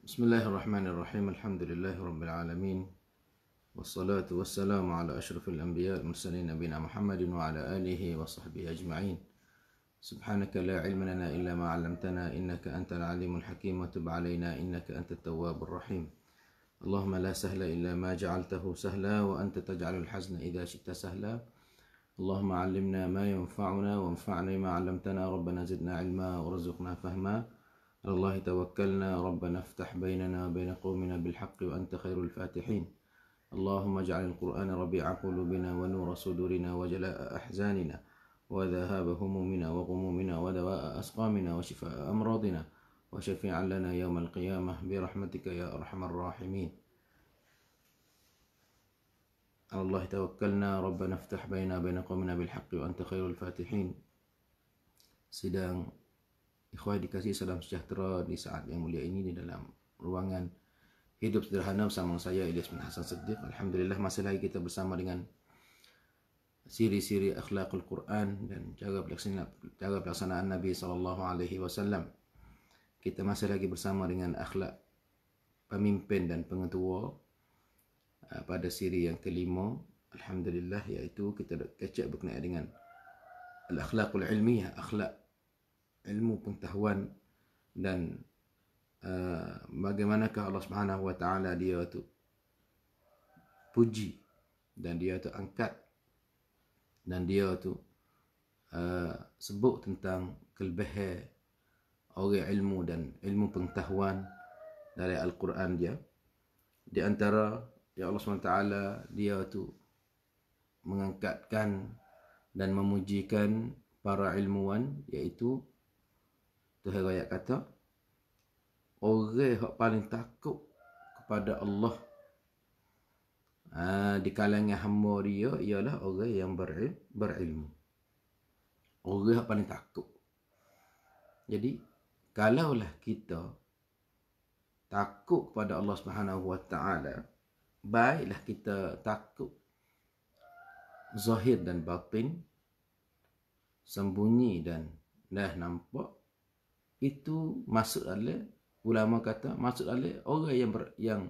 Bismillahirrahmanirrahim. Alhamdulillahi rabbil alamin. Wassalatu wassalamu ala asyrafil anbiya mursalin nabiyina Muhammadin wa ala alihi wa sahbihi ajma'in. Subhanaka la ilma lana illa ma 'allamtana innaka antal alimul hakim wa tub 'alaina innaka antat tawwabur rahim. Allahumma la sahla illa ma ja'altahu sahla wa anta taj'alul hazna idza syi'ta sahla. Allahumma 'allimna ma yanfa'una wanfa'na bima 'allamtana rabbana zidna 'ilma warzuqna fahma. على الله توكلنا ربنا افتح بيننا وبين قومنا بالحق وأنت خير الفاتحين. اللهم اجعل القرآن ربيع قلوبنا ونور صدورنا وجلاء أحزاننا وذهاب همومنا وغمومنا ودواء أسقامنا وشفاء أمراضنا وشفيعا لنا يوم القيامة برحمتك يا أرحم الراحمين. على الله توكلنا ربنا افتح بيننا وبين قومنا بالحق وأنت خير الفاتحين. Sidang ikhwah dikasih salam sejahtera di saat yang mulia ini di dalam ruangan hidup sederhana bersama saya Ilyas bin Hasan Siddiq. Alhamdulillah masih lagi kita bersama dengan siri-siri akhlakul Quran dan cara pelaksanaan Nabi SAW. Kita masih lagi bersama dengan akhlak pemimpin dan pengetua pada siri yang kelima. Alhamdulillah, iaitu kita kecek berkenaan dengan al-akhlakul ilmiyah, akhlak ilmu pengetahuan dan bagaimanakah Allah Subhanahu wa taala dia tu puji dan dia tu angkat dan dia tu sebut tentang kelebihan orang ilmu dan ilmu pengetahuan dari Al-Quran dia. Di antara ya Allah Subhanahu wa taala dia tu mengangkatkan dan memujikan para ilmuwan, iaitu Tuhan ayat kata orang yang paling takut kepada Allah di kalangan hamba dia ialah orang yang berilmu. Orang yang paling takut. Jadi kalaulah kita takut kepada Allah Subhanahu wa taala, baiklah kita takut zahir dan batin, sembunyi dan nampak. Itu maksud adalah, ulama kata maksud adalah orang yang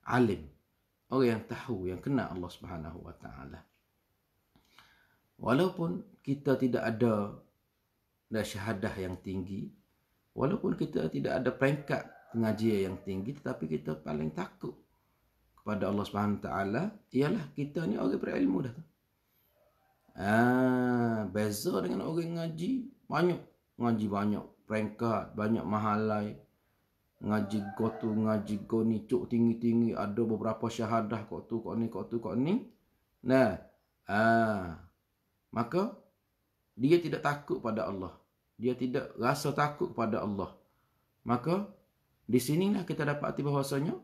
alim, orang yang tahu, yang kenal Allah Subhanahu wa taala. Walaupun kita tidak ada syahadah yang tinggi, walaupun kita tidak ada peringkat pengajian yang tinggi, tetapi kita paling takut kepada Allah Subhanahu wa taala ialah kita ni orang berilmu dah. Beza dengan orang ngaji banyak peringkat, banyak mahalai, ngaji gotu, ngaji goni, cuk tinggi-tinggi, ada beberapa syahadah kok tu, kok ni. Maka dia tidak takut pada Allah. Dia tidak rasa takut pada Allah. Maka di sinilah kita dapati bahawasanya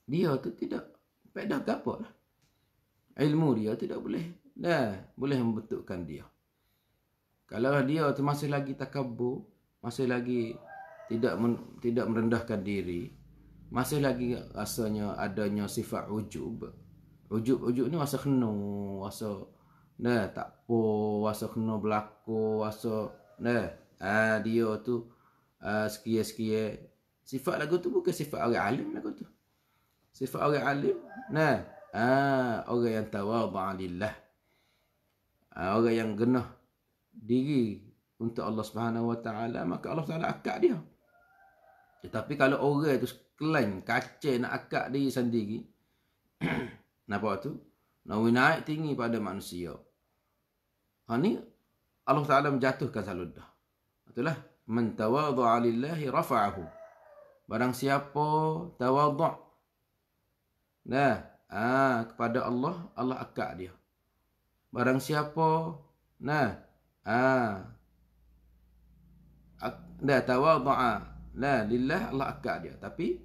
dia tu tidak pedah gapo lah. Ilmu dia tidak boleh membetulkan dia. Kalau dia tu masih lagi takabur, masih lagi tidak merendahkan diri, masih lagi rasanya adanya sifat ujub. Ujub ni rasa kena, rasa tak apa, rasa kena berlaku, rasa dia tu sekia-sekia. Sifat lagu tu bukan sifat orang alim lagu tu. Sifat orang alim, orang yang tawadhu' lillah. Orang yang genah diri untuk Allah Subhanahu wa taala, maka Allah Taala akak dia. Tetapi kalau orang tu klaim kacau nak akak diri sendiri, nampak tu nak naik tinggi pada manusia, ni Allah Taala menjatuhkan selalu dah. Itulah man tawadhu'a lillahi rafa'ahu. Barang siapa tawadhu' kepada Allah, Allah akak dia. Barang siapa tawadhu'a lillah, Allah akak dia. Tapi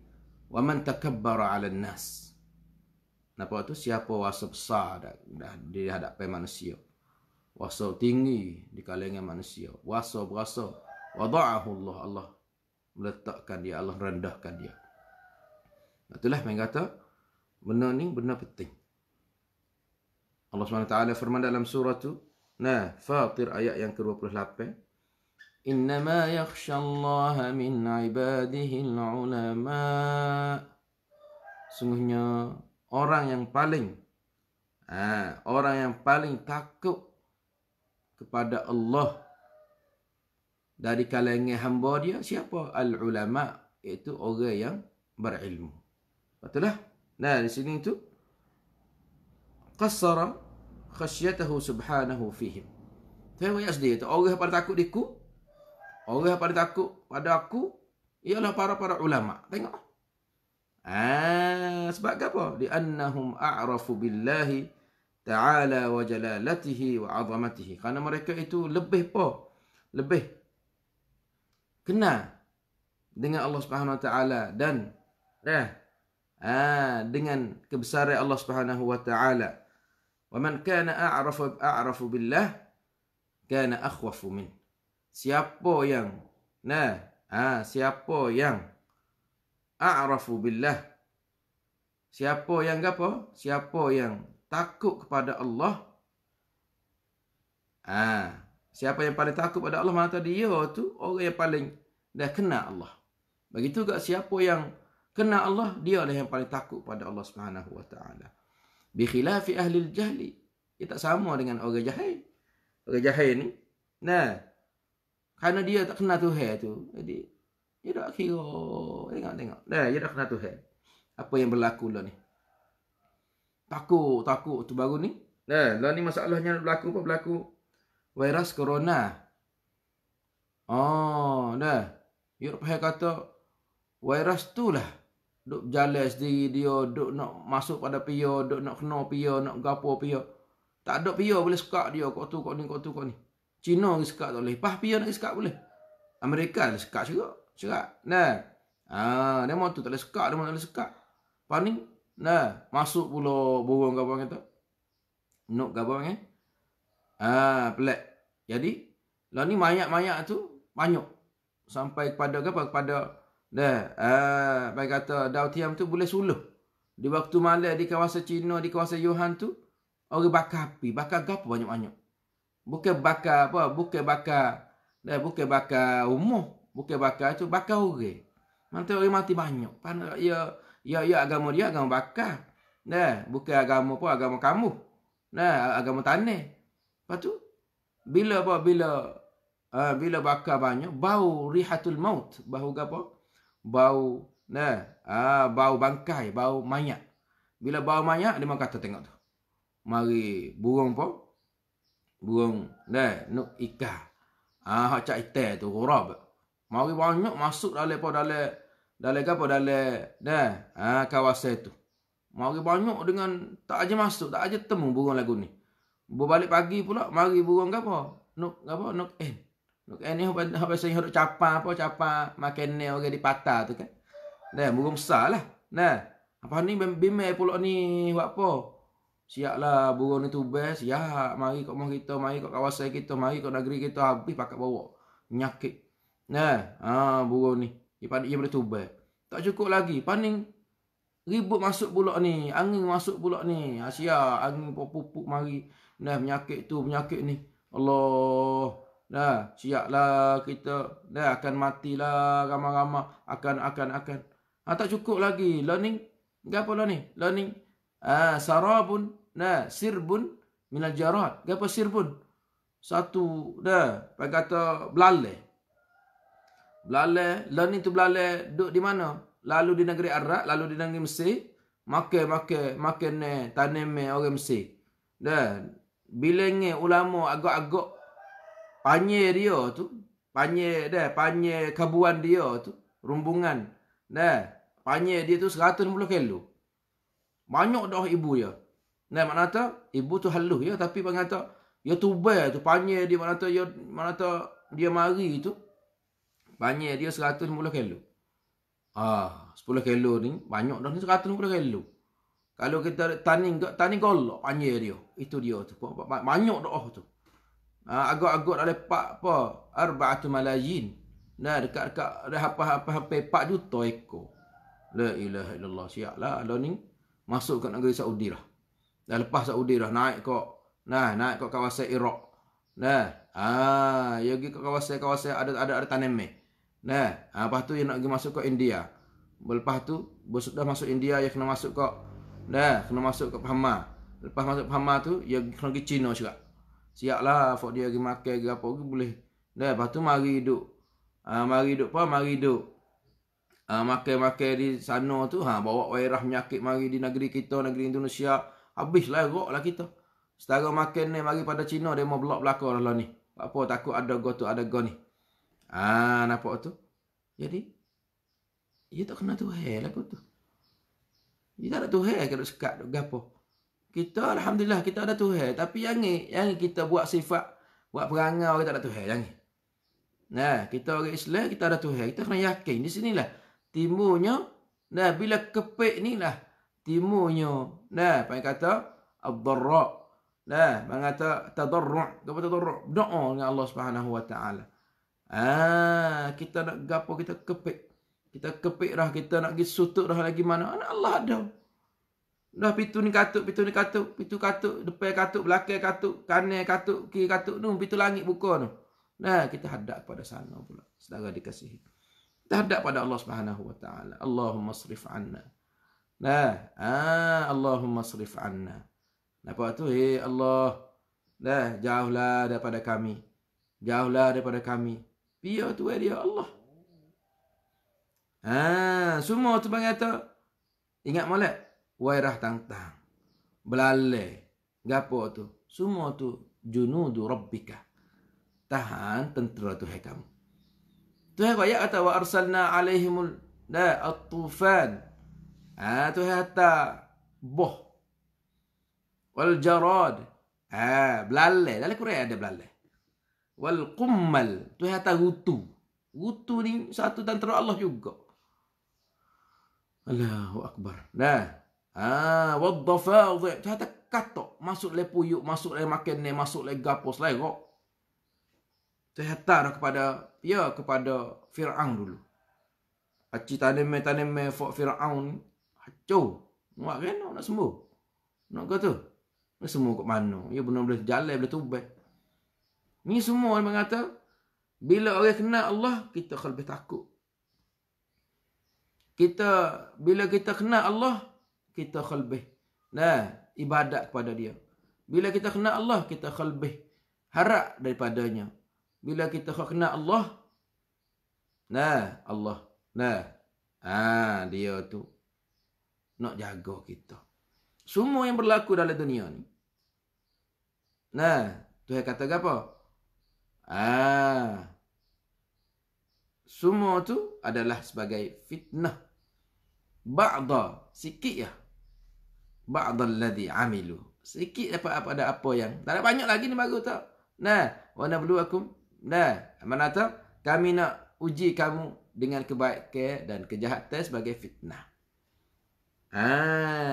wa man takabbara 'alan nas, nampak tu siapa rasa besar dah di hadapan manusia, rasa tinggi di kalangan manusia, rasa berasa wada'ahu Allah meletakkan dia, Allah rendahkan dia. Itulah yang kata benda ni benda penting. Allah SWT firman dalam surah tu Fatir ayat yang ke-28, Innama yakhshallaha min ibadihil ulama. Sungguhnya orang yang paling takut kepada Allah dari kalangan hamba dia siapa? Al-ulama, iaitu orang yang berilmu. Betul lah? Nah, di sini tu qassara khasyatahu subhanahu fihim. Tengok ayat sedih tu. Orang yang paling takut diku, orang yang paling takut pada aku ialah para ulama. Tengok. Sebab apa? Li'annahum a'rafu billahi ta'ala wa jalalatihi wa 'azamatihi. Karena mereka itu lebih kenal dengan Allah Subhanahu wa taala dan dengan kebesaran Allah Subhanahu wa taala. Wa man kana a'rafu billah kana akhwafu min. Siapa yang a'rafu billah, siapa yang apa? Siapa yang takut kepada Allah, siapa yang paling takut pada Allah, mana dia tu orang yang paling dah kenal Allah. Begitu juga siapa yang kenal Allah, dia lah yang paling takut pada Allah Subhanahu wa taala. Bi khilafi ahli al-jahli. Dia tak sama dengan orang jahil. Orang jahil ni, kerana dia tak kenal Tuhan tu, jadi dia tak kira. Tengok. Dia tak kenal Tuhan. Apa yang berlaku lah ni? Takut tu baru ni. Lah ni masalahnya berlaku apa? Berlaku virus corona. Dia pahal kata virus tu lah duk berjalan sendiri, dia duk nak masuk pada pia, duk nak kena pia, nak gapo pia. Tak ada pia boleh sekak dia, kok tu kok ni. Cina ni sekak tak boleh. Pah pia nak sekak boleh. Amerika lah sekak juga. Cerak. Dia mau tu tak boleh sekak, dia mau tak boleh sekak. Paning, masuk pula burung gabang kata. Nuk gabang pelik. Jadi, lah ni mayat-mayat tu banyak. Sampai kepada apa? Kepada baik kata Dao Tiam tu boleh suluh. Di waktu malam di kawasan Cina, di kawasan Yuhan tu, orang bakar api. Bakar gapo banyak-banyak. Bukan bakar apa? Bukan bakar umum. Bukan bakar tu, bakar orang. Nanti orang mati banyak. Ya agama dia, agama bakar. Bukan agama apa? Agama kamu. Agama tanah. Lepas tu, bila bakar banyak, bau rihatul maut. Bau apa? Bau bangkai, bau mayat. Bila bau mayat, dia mahu kata tengok tu. Mari burung apa? Burung, nuk ikan. Hak cak itai tu, hurab. Mari banyak masuk dalam kawasan tu. Mari banyak dengan tak aja masuk, tak aja temu burung lagu ni. Berbalik pagi pula, mari burung apa? Nuk en. Nuk en ni apa biasanya hok capa makan ni orang di patah tu kan. Burung besar lah. Apa ni bimai pula ni buat apa? Siaplah burung ni tu best. Siap, mari kat rumah kita, mari kat kawasan kita, mari kat negeri kita, habis pakat bawa penyakit. Burung ni. Dia boleh tubai. Tak cukup lagi. Paning ribut masuk pula ni. Angin masuk pula ni. Siap, angin pupuk mari. Penyakit tu, penyakit ni. Allah. Siaplah kita. Akan matilah ramai-ramai. Akan. Tak cukup lagi. Learning. Apa lah ni? Learning. Sarabun. Sirbun. Minal jarad. Apa sirbun? Satu. Pakai kata belalai. Learning tu belalai. Duduk di mana? Lalu di negeri Arab. Lalu di negeri Mesir. Makan tanam orang Mesir. Bilangnya ulama agak-agak panye dia tu, panye kabuan dia tu, rumbungan. Panye dia tu 150 kilo. Banyak dah ibu dia. Makna kata ibu tu halus ya, tapi bang kata dia tubai tu panye dia, makna kata dia mari tu panye dia 150 kilo. 10 kilo ni banyak dah ni 150 kilo. Kalau kita tani golok panye dia. Itu dia tu. Banyak dah tu. Agak-agak ada 4 malayin. Dekat dah apa 4 juta ekor. La ilaha illallah. Siaplah lah ni masuk ke negeri Saudi lah. Dah lepas Saudi dah naik ke kawasan Iraq. Nah, dia pergi ke kawasan-kawasan ada tanaman. Nah, lepas tu dia nak pergi masuk ke India. Lepas tu, sudah masuk India, dia kena masuk ke kena masuk ke Pahama. Lepas masuk Pahama tu, dia kena pergi China juga. Siap lah, for dia pergi makan ke apa ke boleh. Nah, lepas tu mari duduk. Mari duduk makan-makan di sana tu. Bawa wairah penyakit mari di negeri kita, negeri Indonesia. Habislah rok lah kita. Setara makan ni mari pada Cina, dia mau belak belakang lah ni. Apa takut ada go tu, ada go ni. Nampak tu. Jadi, dia tak kena Tuhan lah tu. Dia tak ada Tuhan kalau sekat duk gapo. Kita alhamdulillah kita ada Tuhan, tapi yang kita buat sifat, buat perangai kita ada Tuhan jangan. Nah, kita orang Islam kita ada Tuhan. Kita kena yakin di sinilah timurnya. Nah, bila kepek ni lah timurnya. Nah, apa yang kata ad-dharra. Nah, mengata tadarru', apa tadarru'? Doa dengan Allah Subhanahu wa taala. Kita nak gapo kita kepek. Kita kepik dah, kita nak pergi sutut dah lagi mana. Allah ada. Dah pintu ni katuk, pintu katuk, depan katuk, belakang katuk, kanan katuk, kiri katuk tu, pintu langit buka tu. Nah, kita hadap pada sana pula. Saudara dikasihi. Kita hadap pada Allah Subhanahu wa taala. Allahumma srif 'anna. Nah, Allahumma srif 'anna. Nampak tu, Allah. Jauhlah daripada kami. Jauhlah daripada kami. Biar tu dia Allah. Semua tu bang kata, ingat molek, wairah tang-tang, belalai, gapo tu, semua tu junudu rabbika, tahan tentera Tuhan kamu. Tuhan ayat kata wa arsalna alaihimul at-tufan. Tuhan kata boh wal jarad. Belalai, dalam Quran ada belalai. Wal qummal, Tuhan kata rutu. Rutu ni satu tentera Allah juga. Allahu Akbar. Waddafadhi. Kata katok. Masuk le puyuk. Masuk le makan ni. Masuk le gapos le rok. Terhatar kepada Fir'aun dulu. Aci tanem Fir'aun. Hancur. Nak kan? Nak sembuh. Nak kata. Nak sembuh kat mana? Ya benar boleh jalan. Boleh tubai. Ni semua yang mengata. Bila orang kenal Allah. Kita lebih takut. Bila kita kenal Allah, kita lebih ibadat kepada dia. Bila kita kenal Allah, kita lebih harap daripadanya. Bila kita kenal Allah, Allah, dia tu nak jaga kita. Semua yang berlaku dalam dunia ni. Tuhan kata apa? Semua tu adalah sebagai fitnah. Ba'da, sikit ya. Ba'da alladhi amilu. Sikit ada apa yang. Tak ada banyak lagi ni baru tak. Wa nabluwakum. Mana tahu kami nak uji kamu dengan kebaikan dan kejahatan sebagai fitnah.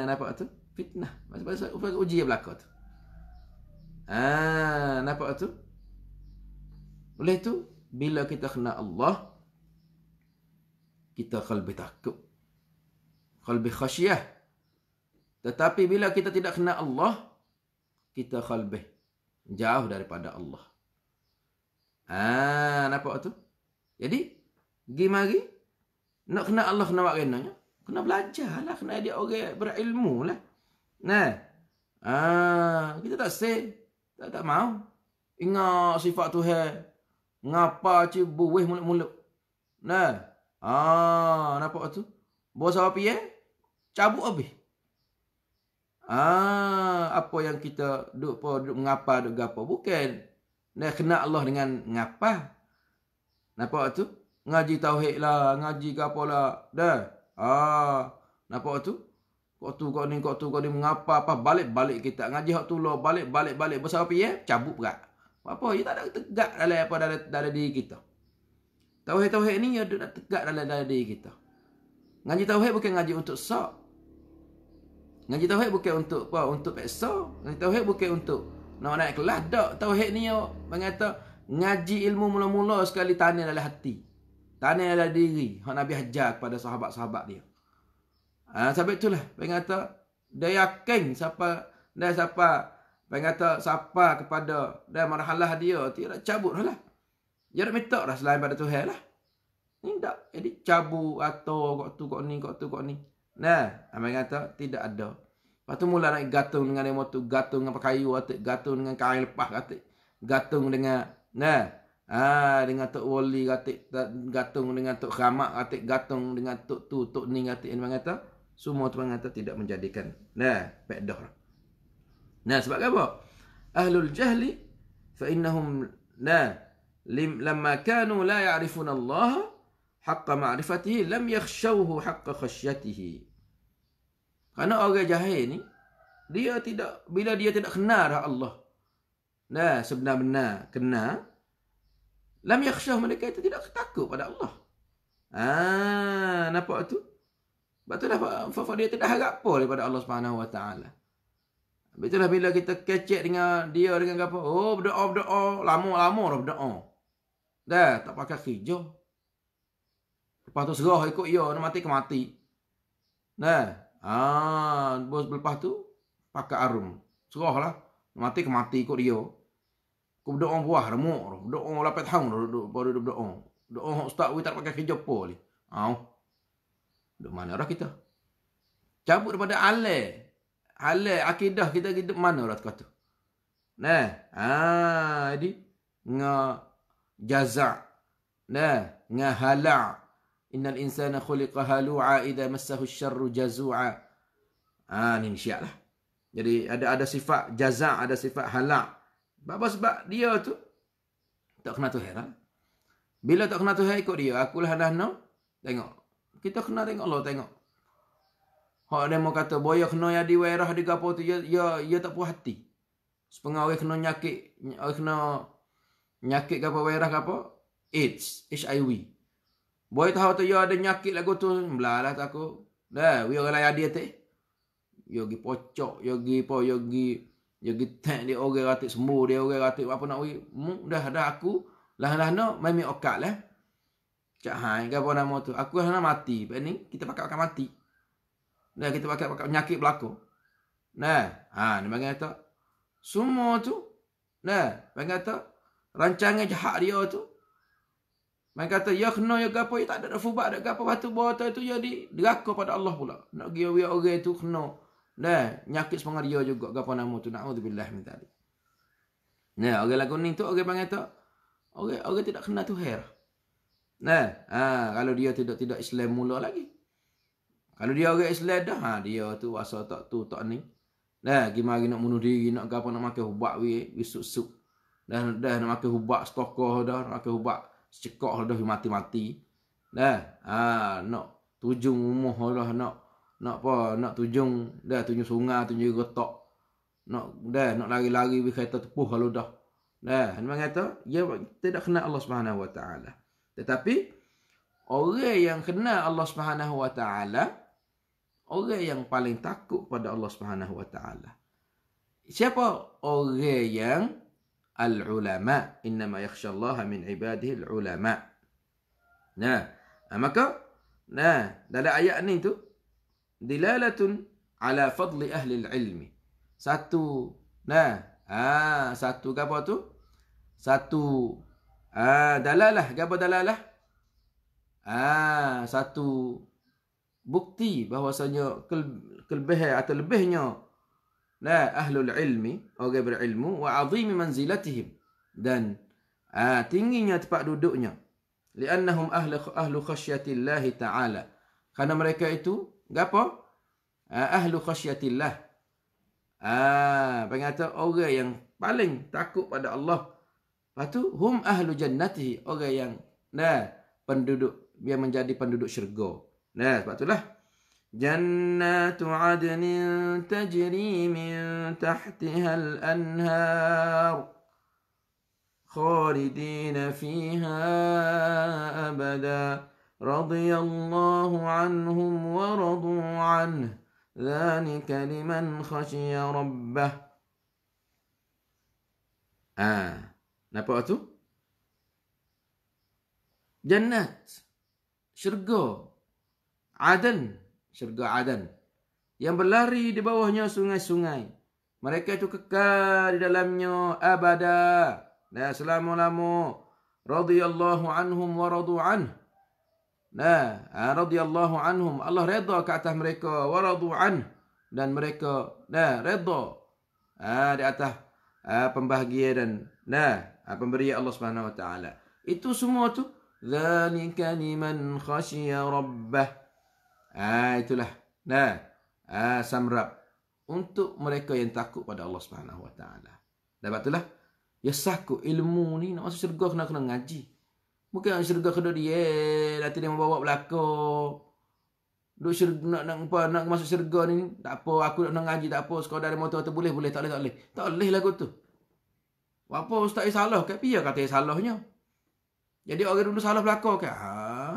Nampak tu? Fitnah. Masa uji yang berlaku tu. Nampak tu? Oleh tu, bila kita kenal Allah, kita lebih takut. Lebih khasyah. Tetapi bila kita tidak kenal Allah, kita lebih jauh daripada Allah. Nampak tu? Jadi, pergi nak kenal Allah, kena buat kenanya. Kena belajar lah. Kena dia orang berilmu lah. Kita tak say. Tak mau. Ingat sifat Tuhan. Ngapa cik buih mulut-mulut. Nampak tu? Bos apa ya? Cabut habis. Apa yang kita duk mengapa duk gapo? Bukan nak kenal Allah dengan ngapa. Nampak tu? Ngaji tauhid lah, ngaji gapo lah. Nampak tu? Kau tu kau ni mengapa apa balik kita ngaji hak tu lo balik besar apa ya? Cabut berat. Apa dia tak ada tegak dalam diri kita. Tauhid ni dia ada tegak dalam diri kita. Ngaji tauhid bukan ngaji untuk sak. Ngaji tauhid bukan untuk apa? Untuk peksa. Ngaji tauhid bukan untuk nak naik kelas. Tak. Tauhid ni mengata ngaji ilmu mula-mula sekali tanam dalam hati. Tanam dalam diri. Hak Nabi ajar kepada sahabat-sahabat dia. Sebab itulah mengata dia yakin siapa kata siapa kepada dan marhalah dia tidak cabut lah. Dia nak minta dah selain pada Tuhan lah. Ni tak. Jadi cabut atau kok tu kok ni. Nah, abang kata tidak ada. Lepas tu mula nak gantung dengan demo tu, gantung dengan kayu atik, gantung dengan kain lepas atik, gantung dengan dengan tok wali atik, gantung dengan tok khamak atik, gantung dengan tok tu, tok ni atik. Abang kata semua tu abang kata tidak menjadikan pedah. Nah, sebab apa? Ahlul jahli fa innahum lamma kanu la ya'rifuna Allah haqqa ma'rifatihi lam yakhshawhu haqqa khasyatihi. Karena orang jahil ni dia tidak, bila dia tidak kenal Allah sebenar-benar kenal, lam yakhshawhu, mereka itu tidak takut pada Allah. Nampak tu? Sebab tu dah dia tidak harap apa daripada Allah Subhanahu Wa Taala. Itulah bila kita kecek dengan dia dengan apa? Oh, berdoa, lama-lama dah berdoa. Dah, tak pakai kerja. Lepas tu serah ikut dia, nak mati ke mati. Lepas tu pakai arum. Serahlah, nak mati ke mati ikut dia. Kau berdoa buah remuk, berdoa 8 tahun baru berdoa. Doa ustaz we tak pakai kerja apa ni. Duk mana dah kita? Cabut daripada alai akidah kita mana dah kata. Jadi jaza' hala'. Innal insana khuliqa halu'a idza massahu asy-syarru jazu'a. Ni syiah lah. Jadi ada sifat jaza', ada sifat hala'. Sebab dia tu tak kena Tuhan lah. Bila tak kena Tuhan ikut dia, akulah dah tengok. Kita kena tengok Allah, tengok. Hak dia mau kata boya kena jadi wairah di gapo tu, dia tak puas hati. Sepengah orang kena nyakit gapo wairah gapo? AIDS, HIV. Boy tahu tu dia ada nyakit lagu tu, belalah tak aku. Dah, we orang lain dia teh. Yo gi pocok, yo gi tek dia orang ratik sembuh, dia orang ratik apa nak we. Dah aku lah mai mi okak lah. Cak hai gapo nama tu? Aku nak mati. Pak ni kita pakai mati. Nah, kita pakai penyakit berlaku. Ni bagi kata semua tu. Bagi kata rancangan jahat dia tu. Bagi kata ya kena ya gapo, tak ada fubat ada gapo, batu bawah tu ya di deraka pada Allah pula. Nak dia orang tu kena. Nyakit sepengah dia juga gapo nama tu. Naudzubillah min dzalik. Orang lagu ni tu orang bagi kata orang tidak kena Tuhan. Kalau dia tidak Islam mula lagi. Kalau dia orang Islam dah, dia tu asal tak ni. Gimana nak bunuh diri, nak apa nak makan ubat wisuk-suk. Dah nak makan ubat stokoh dah, nak makan ubat secekok dah mati-mati. Nak tujung umuh lah, nak apa, nak tujung sungai, tujung getok. Nak lari-lari kereta tepuh kalau dah. Memang kata dia tidak kenal Allah Subhanahu Wa Taala. Tetapi orang yang kenal Allah Subhanahu Wa Taala, orang yang paling takut pada Allah Subhanahu Wa Taala. Siapa? Orang yang al-ulama. Innama yakhshallaha min ibadihi al-ulama. Maka dalam ayat ni tu dilalatun ala fadli ahli al-ilmi. Satu apa tu? Satu dalalah, apa dalalah? Satu bukti bahwasanya kelebihan atau lebihnya ahlul ilmi, orang berilmu, wa azimi manzilatihim, dan tingginya tempat duduknya, liannahum ahlu khasyatillah ta'ala, karena mereka itu gapo? Ahlu khasyatillah. Pengata orang yang paling takut pada Allah. Lepas tu hum ahlu jannatihi, orang yang penduduk, dia menjadi penduduk syurga. Sebab itulah jannatu adnin tajri min tahtiha al-anhar khalidina fiha abada radiyallahu anhum wa radu anhu dzalika liman khashiya rabbah. Nampak tu? Jannat, syurga Adan, syurga Adan, yang berlari di bawahnya sungai-sungai. Mereka itu kekal di dalamnya abada. Nah, selama-lama. Radiyallahu anhum wa radu anh. Nah, radiyallahu anhum. Allah redha ke atas mereka. Wa radu anh. Dan mereka, redha di atas pembahagia dan pemberian Allah Subhanahu wa taala. Itu semua tu dzalika liman khasyiya rabbah. Itulah. Samrab untuk mereka yang takut pada Allah Subhanahu wa taala. Sebab itulah ya saku ilmu ni nak masuk syurga kena ngaji. Bukan syurga kena dia nanti dia membawa belakang. Duk syurga nak masuk syurga ni tak apa, aku nak ngaji tak apa, sekadar ada motor tu boleh tak boleh. Tak boleh lagu tu. Apa ustaz salah kat piye kata salahnya. Jadi orang dulu salah belakang ke.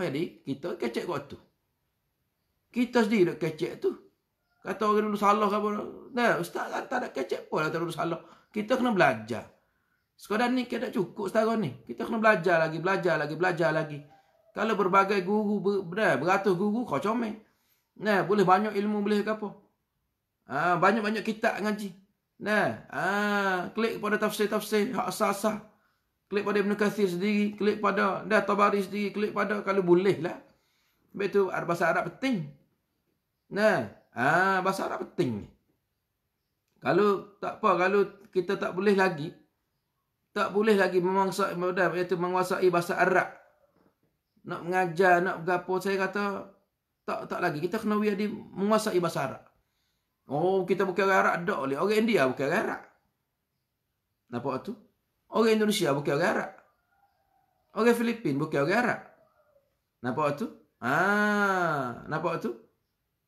Jadi kita kecek kat tu. Kita sendiri duk kecek tu. Kata orang dulu salah ke apa. Nah, ustaz tak ada kecek pun kata dulu salah. Kita kena belajar. Sekadar ni kita tak cukup setahun ni. Kita kena belajar lagi. Kalau berbagai guru beratus guru kau comel. Nah, boleh banyak ilmu boleh ke apa. Banyak-banyak kitab ngaji. Nah, klik pada tafsir-tafsir hak asas. Klik pada Ibn Kathir sendiri, klik pada Tabari sendiri, klik pada kalau boleh lah. Sebab tu bahasa Arab penting. Nah, bahasa Arab penting ni. Kalau tak apa, kalau kita tak boleh lagi menguasai bahasa Arab. Nak mengajar, nak bergapo, saya kata tak lagi. Kita kena menguasai bahasa Arab. Oh, kita bukan orang Arab tak boleh. Orang India bukan orang Arab. Nampak tu? Orang Indonesia bukan orang Arab. Orang Filipin bukan orang Arab. Nampak tu? Nampak tu?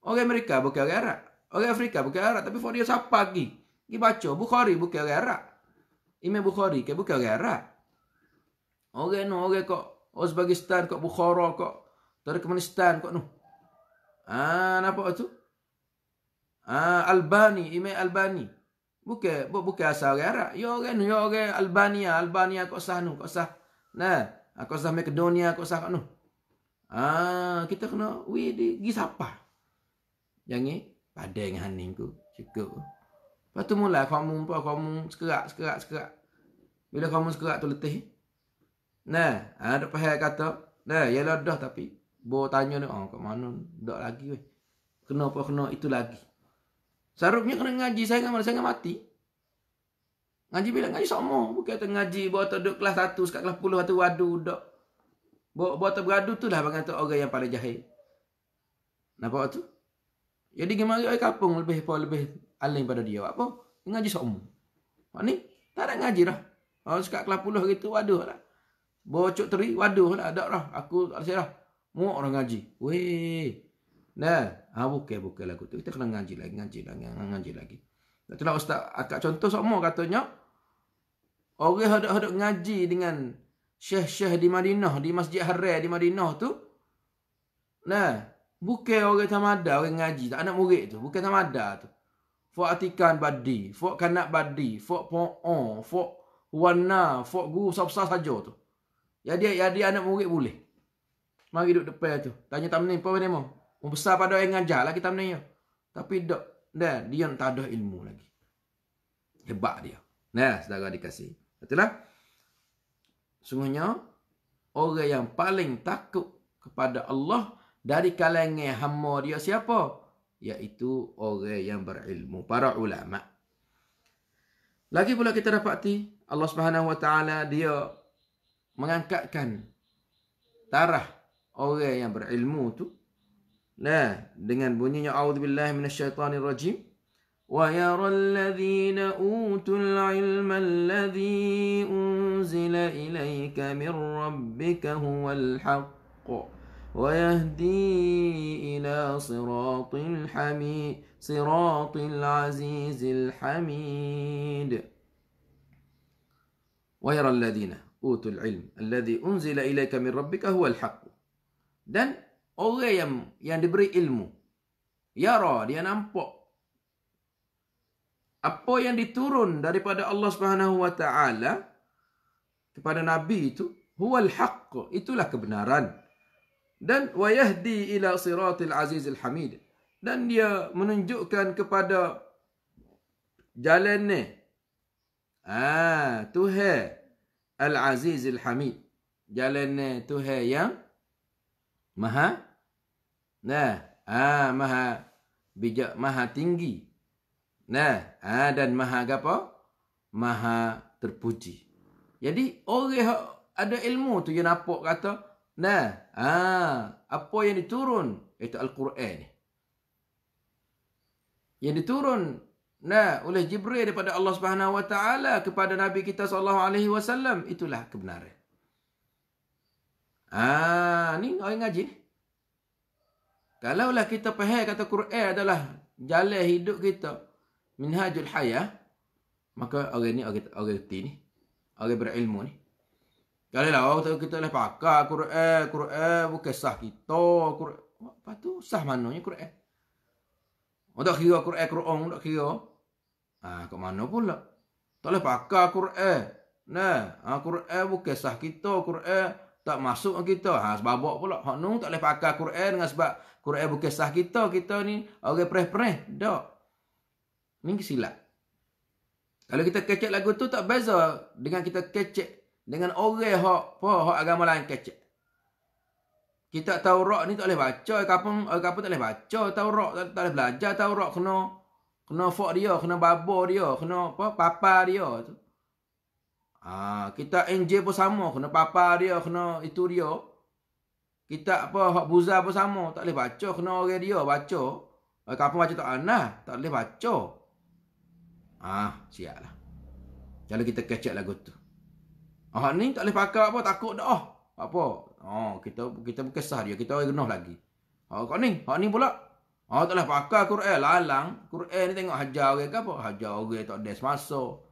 Orang Amerika bukan orang Arab. Orang Afrika bukan Arab. Tapi for dia siapa lagi? Dia baca. Bukhari bukan orang Arab. Imam Bukhari ke bukan orang Arab. Orang kok Uzbekistan, kok Bukhara, kok Turkmenistan, kok no. Nampak tu? Albani, Imam Albani. Bukan asal orang Arab. Ya orang Albania kok sah nu, kok sah. Nah, kok sah Makedonia, kok sah kok nu. Kita kena di siapa? Jangan padang haning ku cukup. Lepas tu mula kamu sekerak. Bila kamu sekerak tu letih. Nah, ada pihak kata, yalah dah tapi bo tanya ni, kat mana dak lagi weh. Kenapa kena itu lagi? Sarupnya kena ngaji, saya enggak mati. Ngaji bila ngaji sama, bukan kata ngaji bawa duduk kelas 1 sekat kelas 10 atau wadu dak. Bawa beradu tu lah bang kata orang yang paling jahil. Nampak tu? Jadi gimana ai kampung lebih alim pada dia. Apa? Ngaji sama. Mak ni tak ada ngaji dah. Sekat kelas 10 gitu waduh lah. Bocok teri, waduh lah, tak lah. Aku tak ada lah. Muak orang ngaji. Weh. Nah, bukan lagu tu. Kita kena ngaji lagi. Itulah Ustaz akak contoh sama katanya. Orang hadap-hadap ngaji dengan syekh-syekh di Madinah, di Masjid Haram di Madinah tu. Nah, bukan orang tamada, orang ngaji. Tak anak murid tu. Bukan tamada tu. Fok atikan badi, fok kanak badi, fok po'on, fok wana, fok guru sab-sab saja tu. Jadi anak murid boleh. Mari duduk depan tu. Tanya tamni apa ni mau? Besar pada yang ngajar lagi tamni ya. Tapi dia tak ada ilmu lagi. Hebat dia. Nah, saudara dikasih. Itulah. Sungguhnya orang yang paling takut kepada Allah dari kalangan hamba dia siapa? Iaitu orang yang berilmu, para ulama. Lagi pula kita dapati Allah Subhanahu wa taala dia mengangkatkan tarah orang yang berilmu tu. Nah, dengan bunyinya a'udzubillahi minasyaitonirrajim. Wa yaral ladzina utul ilma alladzi unzila ilaika mir rabbika huwal haqq wa yahdi ila siratil azizil hamid. Wa yaral ladzina utul ilm alladhi unzila ilaika min rabbika huwal haqq. Dan orang yang diberi ilmu, yara, dia nampak apa yang diturun daripada Allah Subhanahu wa taala kepada nabi itu, huwal haqq, itulah kebenaran. Dan wa yahdi ila siratil azizil hamid, dan dia menunjukkan kepada jalan ni. Tuhan Al-Aziz Al-Hamid. Jalan ni Tuhan yang maha maha bijak, maha tinggi. Dan maha apa? Maha terpuji. Jadi orang yang ada ilmu tu yang nampak kata, apa yang diturun itu Al-Quran ni. Yang diturun oleh Jibril daripada Allah Subhanahu Wa Taala kepada Nabi kita sallallahu alaihi wasallam, itulah kebenaran. Ni orang ngaji ni. Kalaulah kita faham kata Quran adalah jalan hidup kita, minhajul hayah, maka orang ni orang reti ni, orang berilmu ni. Kalau kita boleh pakai Quran bukan sah kita. Apa tu sah mananya Quran? Tak kira Quran, tak kira. Kat mana pula? Tak boleh pakai Quran. Quran bukan sah kita, Quran tak masuk kita. Sebab apa pula? Hak nu tak boleh pakai Quran dengan sebab Quran bukan sah kita. Kita ni orang pereh-pereh. Tak. Ni silap. Kalau kita kecek lagu tu tak beza dengan kita kecek dengan orang hak agama lain kecek. Kita Taurat ni tak boleh baca, kapung tak boleh baca Taurat, tak boleh belajar Taurat, kena fak dia, kena babo dia, kena papa dia tu. Kita Injil pun sama, kena papa dia, kena itu dia. Kita hak buza pun sama, tak boleh baca, kena orang dia baca. Kapung baca tak boleh baca. Siaplah. Kalau kita kecek lagu tu. Ni tak boleh pakai apa, takut dah. Apa? Kita bukan sah dia, kita orang genah lagi. Hak ni pula. Tak boleh pakai Quran lalang. Quran ni tengok hajar orang ke apa? Hajar orang tak des masuk.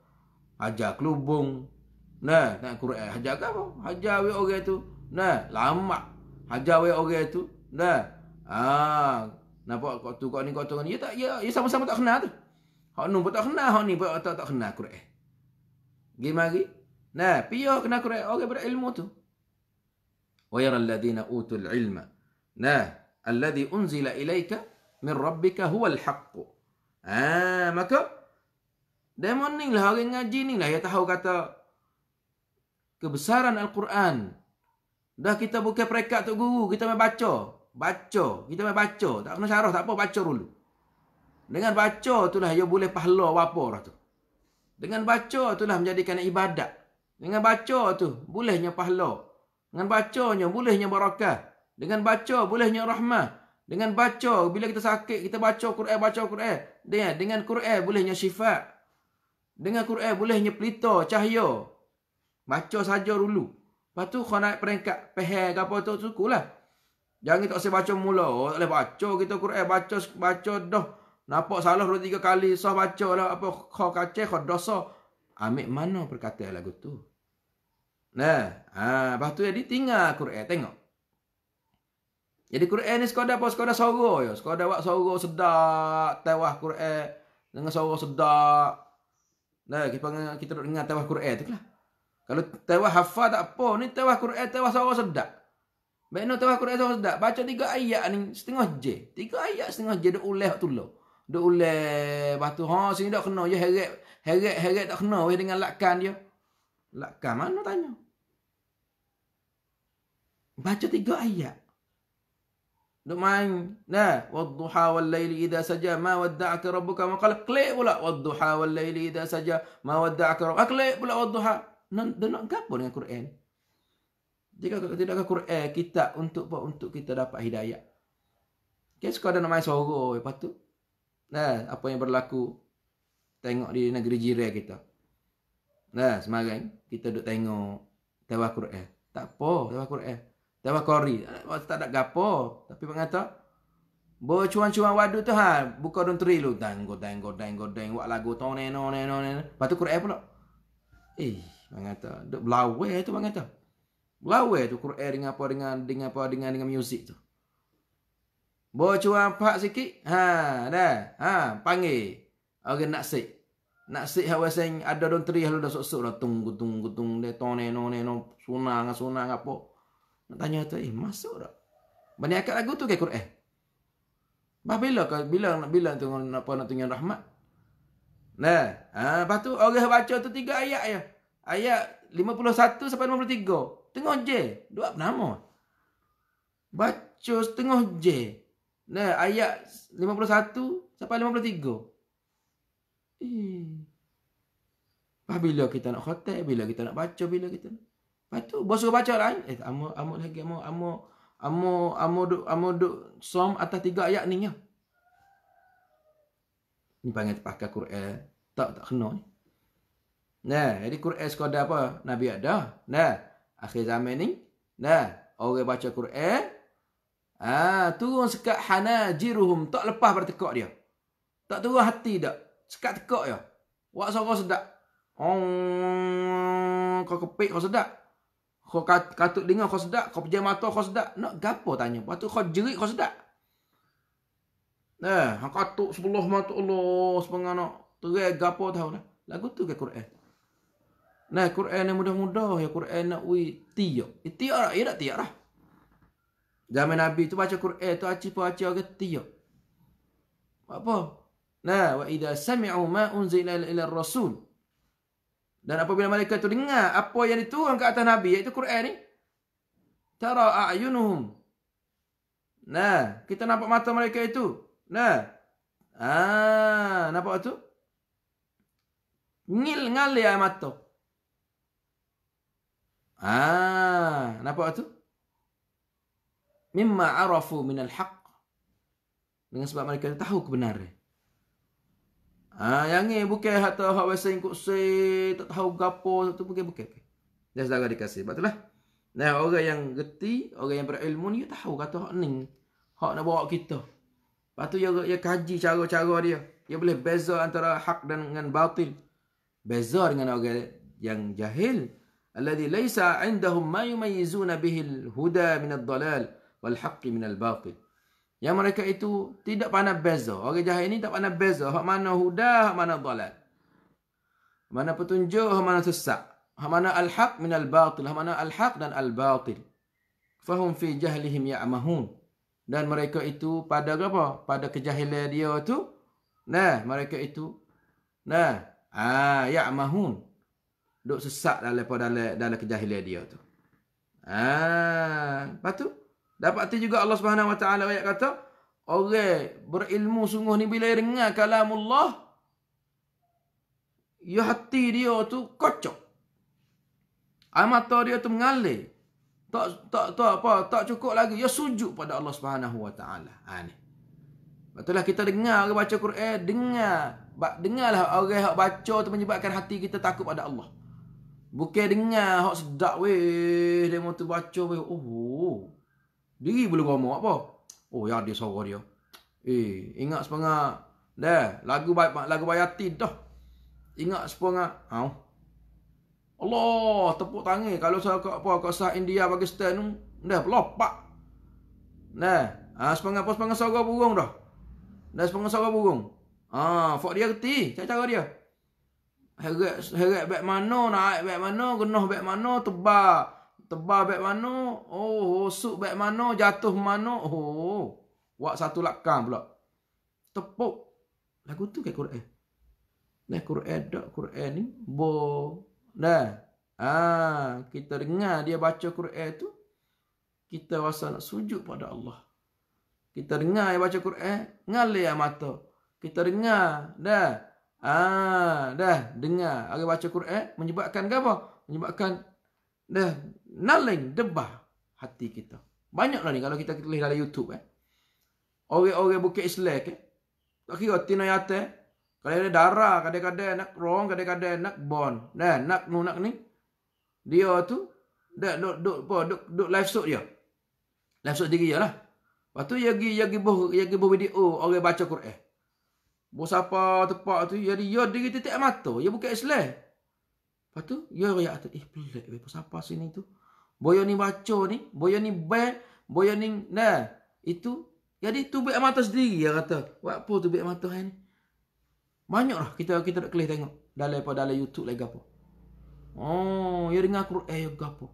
Hajar kelubung. Tengok Quran hajar ke apa? Hajar orang tu. Lama. Hajar orang tu. Nampak kau ni. Ya sama-sama tak kenal tu. Hak nu pun tak kenal, hak ni pun tak kenal Quran. Gimari? Piyah kena Quran orang berilmu tu. وَيَرَى الَّذِينَ أُوتُوا الْعِلْمَ الَّذِي أُنْزِلَ إِلَيْكَ مِنْ رَبِّكَ هُوَ الْحَقُّ. Maka demon ni lah, orang ngaji ni lah yang tahu kata kebesaran Al-Quran. Dah kita bukan perekat tu guru, kita main baca. Kita main baca. Tak kena syarah, tak apa, baca dulu. Dengan baca itulah ia boleh pahala apa dah tu. Dengan baca itulah menjadikan ibadat. Dengan baca tu bolehnya pahala. Dengan bacanya bolehnya barakah. Dengan baca bolehnya rahmah. Dengan baca bila kita sakit kita baca Quran. Dengan Quran bolehnya syifa. Dengan Quran bolehnya pelita cahaya. Baca saja dulu. Lepas tu kau naik peringkat pehel ke apa tu syukurlah. Jangan tak usah baca mula. Tak boleh baca kita Quran baca dah. Nampak salah 2-3 kali sah baca lah apa kau kacau kau dosa. Ambil mana perkataan lagu tu? Lepas tu jadi tinggal Quran, tengok. Jadi Quran ni sekadar apa? Sekadar suara je. Sekadar buat suara sedap, tawah Quran dengan suara sedap. Kita duk dengar tawah Quran tu lah. Kalau tawah hafal tak apa, ni tawah Quran, tawah suara sedap. Baik no tawah Quran suara sedap, baca 3 ayat ni setengah je. 3 ayat setengah je duk uleh tu lo. Duk uleh, lepas tu sini dak kena je heret tak kena weh dengan lakkan dia. Lakkan mana tanya? Baca 3 ayat. Duk main. Wadduha wal laili idza saja ma wadda'aka rabbuka ma qala. Klik pula wadduha wal laili idza saja ma wadda'aka rabbuka. Klik pula wadduha. Nak gapo dengan Quran? Jika tidak ke Quran kita untuk kita dapat hidayah. Kita sekadar nak main suara lepas tu. Apa yang berlaku tengok di negeri jiran kita. Semarang kita duk tengok tawah Quran. Tak apa tawah Quran. Tawah Qori tak ada gapo, tapi mengata bo cuan-cuan wadu tu buka don tri lu dang wak lagu tone. Lepas tu Quran pula. Mengata duk belawe tu mengata. Belawe tu Quran dengan muzik tu. Bo cuan pak sikit. Panggil. Orang nak sik. Nak sik hawaseng ada don tri halu dah sok-sok dah tunggu de tone sunang apa. Nak tanya tu masuk tak? Banyak akad lagu tu ke Quran. Bila tu nak tunjuk rahmat. Nah, lepas tu orang baca tu 3 ayat je. Ayat 51 sampai 53. Tengah je. Dua apa nama? Baca setengah je. Nah, ayat 51 sampai 53. Bila kita nak khatam, bila kita nak baca, bila kita nak. Lepas tu, bos suruh baca lain. Amo lagi, amo duk som atas 3 ayat ni ya. Ni panggil terpakai Quran. Tak kena ni. Nah, jadi Quran sekadar apa? Nabi ada. Nah, akhir zaman ni. Nah, orang baca Quran. Turun sekat hanajiruhum. Tak lepas pada tekak dia. Tak turun hati tak. Sekat tekak je. Wak suara sedap. Kau kepik kau sedap. Kau katut dengar kau sedap. Kau pejam mata kau sedap. Nak gapo tanya. Lepas tu kau jerit kau sedap. Katuk sebelah mata Allah. Sepengah nak terai gapo tahu lah. Lagu tu ke Quran. Nah, Quran yang mudah-mudah. Ya Quran nak tiyak. Tiyak lah. Ya tak tiyak lah. Zaman Nabi tu baca Quran tu aci-aci orang tiyak. Apa? Nah, wa idza sami'u ma unzila ila rasul. Dan apabila mereka tu dengar apa yang diturun ke atas Nabi, iaitu Quran ni, tara a'yunuhum. Nah, kita nampak mata mereka itu. Nah. Nampak tu? Ngal-ngal air mata. Nampak tu? Mimma arafu minal haqq. Dengan sebab mereka tahu kebenaran. Yang ni bukan hak wesen kok tak tahu gapo tu bukan. Dia saudara dikasih. Sebab itulah. Nah, orang yang gerti, orang yang berilmu ni tahu kata hak ni. Hak nak bawa kita. Lepas tu dia kaji cara-cara dia. Dia boleh beza antara hak dengan batil. Beza dengan orang yang jahil. Alladhi laysa indahum ma yumayyizuna bihil huda minad dalal wal haqqi minal batil. Yang mereka itu tidak pandai beza. Orang jahil ini tak pandai beza. Hak mana huda, hak mana dalal. Mana petunjuk, hak mana sesat. Hak mana al-haq min al-batil. Hak mana al-haq dan al-batil. Fahum fi jahlihim ya'mahun. Dan mereka itu pada apa? Pada kejahilan dia tu. Nah, mereka itu. Nah, ya'mahun. Duk sesat dalam kejahilan dia tu. Lepas tu. Dapat tu juga Allah Subhanahu Wa Taala ayat kata, orang berilmu sungguh ni bila dengar kalamullah, ya hati dia tu kocok. Mata dia tu mengalir. Tak cukup lagi. Ya sujud pada Allah Subhanahu Wa Taala. Ni. Betullah kita dengar orang baca Quran, dengarlah orang hak baca tu menyebabkan hati kita takut pada Allah. Bukan dengar hak sedap weh, dia mau tu baca weh. Diri boleh ngomong apa? Ya dia suara dia. Ingat sepengah. Dah, lagu Bayatin dah. Ingat sepengah. Allah, tepuk tangan. Kalau saya kat sah India, Pakistan tu, dah pelopak. Dah, sepengah suara burung dah. Dah sepengah suara burung. Fok dia reti, cara dia. Heret baik mana, naik baik mana, genah baik mana, tebal baik mana, suk baik mana, jatuh mana, buat satu lakang pula. Tepuk. Lagu tu ke Quran. Nah, Quran ni, kita dengar dia baca Quran tu, kita rasa nak sujud pada Allah. Kita dengar dia baca Quran, ngalir mata. Kita dengar, dengar orang baca Quran, menyebabkan apa? Menyebabkan naling debah hati kita. Banyaklah ni kalau kita tulis dalam YouTube orang-orang bukit Islam tak kira tina yate. Kalau ada darah, kadang-kadang nak rong, kadang-kadang nak bon. Nak ni. Dia tu duk live shoot dia. Live shoot diri dia lah. Lepas tu dia pergi buh video orang baca Quran. Bos apa tepak tu jadi dia diri titik mata, dia bukan Islam. Lepas tu, ya rakyat kata, pelik, apa sini tu? Boya ni baca ni, boya ni boya ni, itu. Jadi tu baik mata sendiri, dia kata. Buat apa tu baik mata ni? Banyaklah kita nak kelih tengok. Dalam YouTube lagi apa. Ya dengar Quran, ya apa.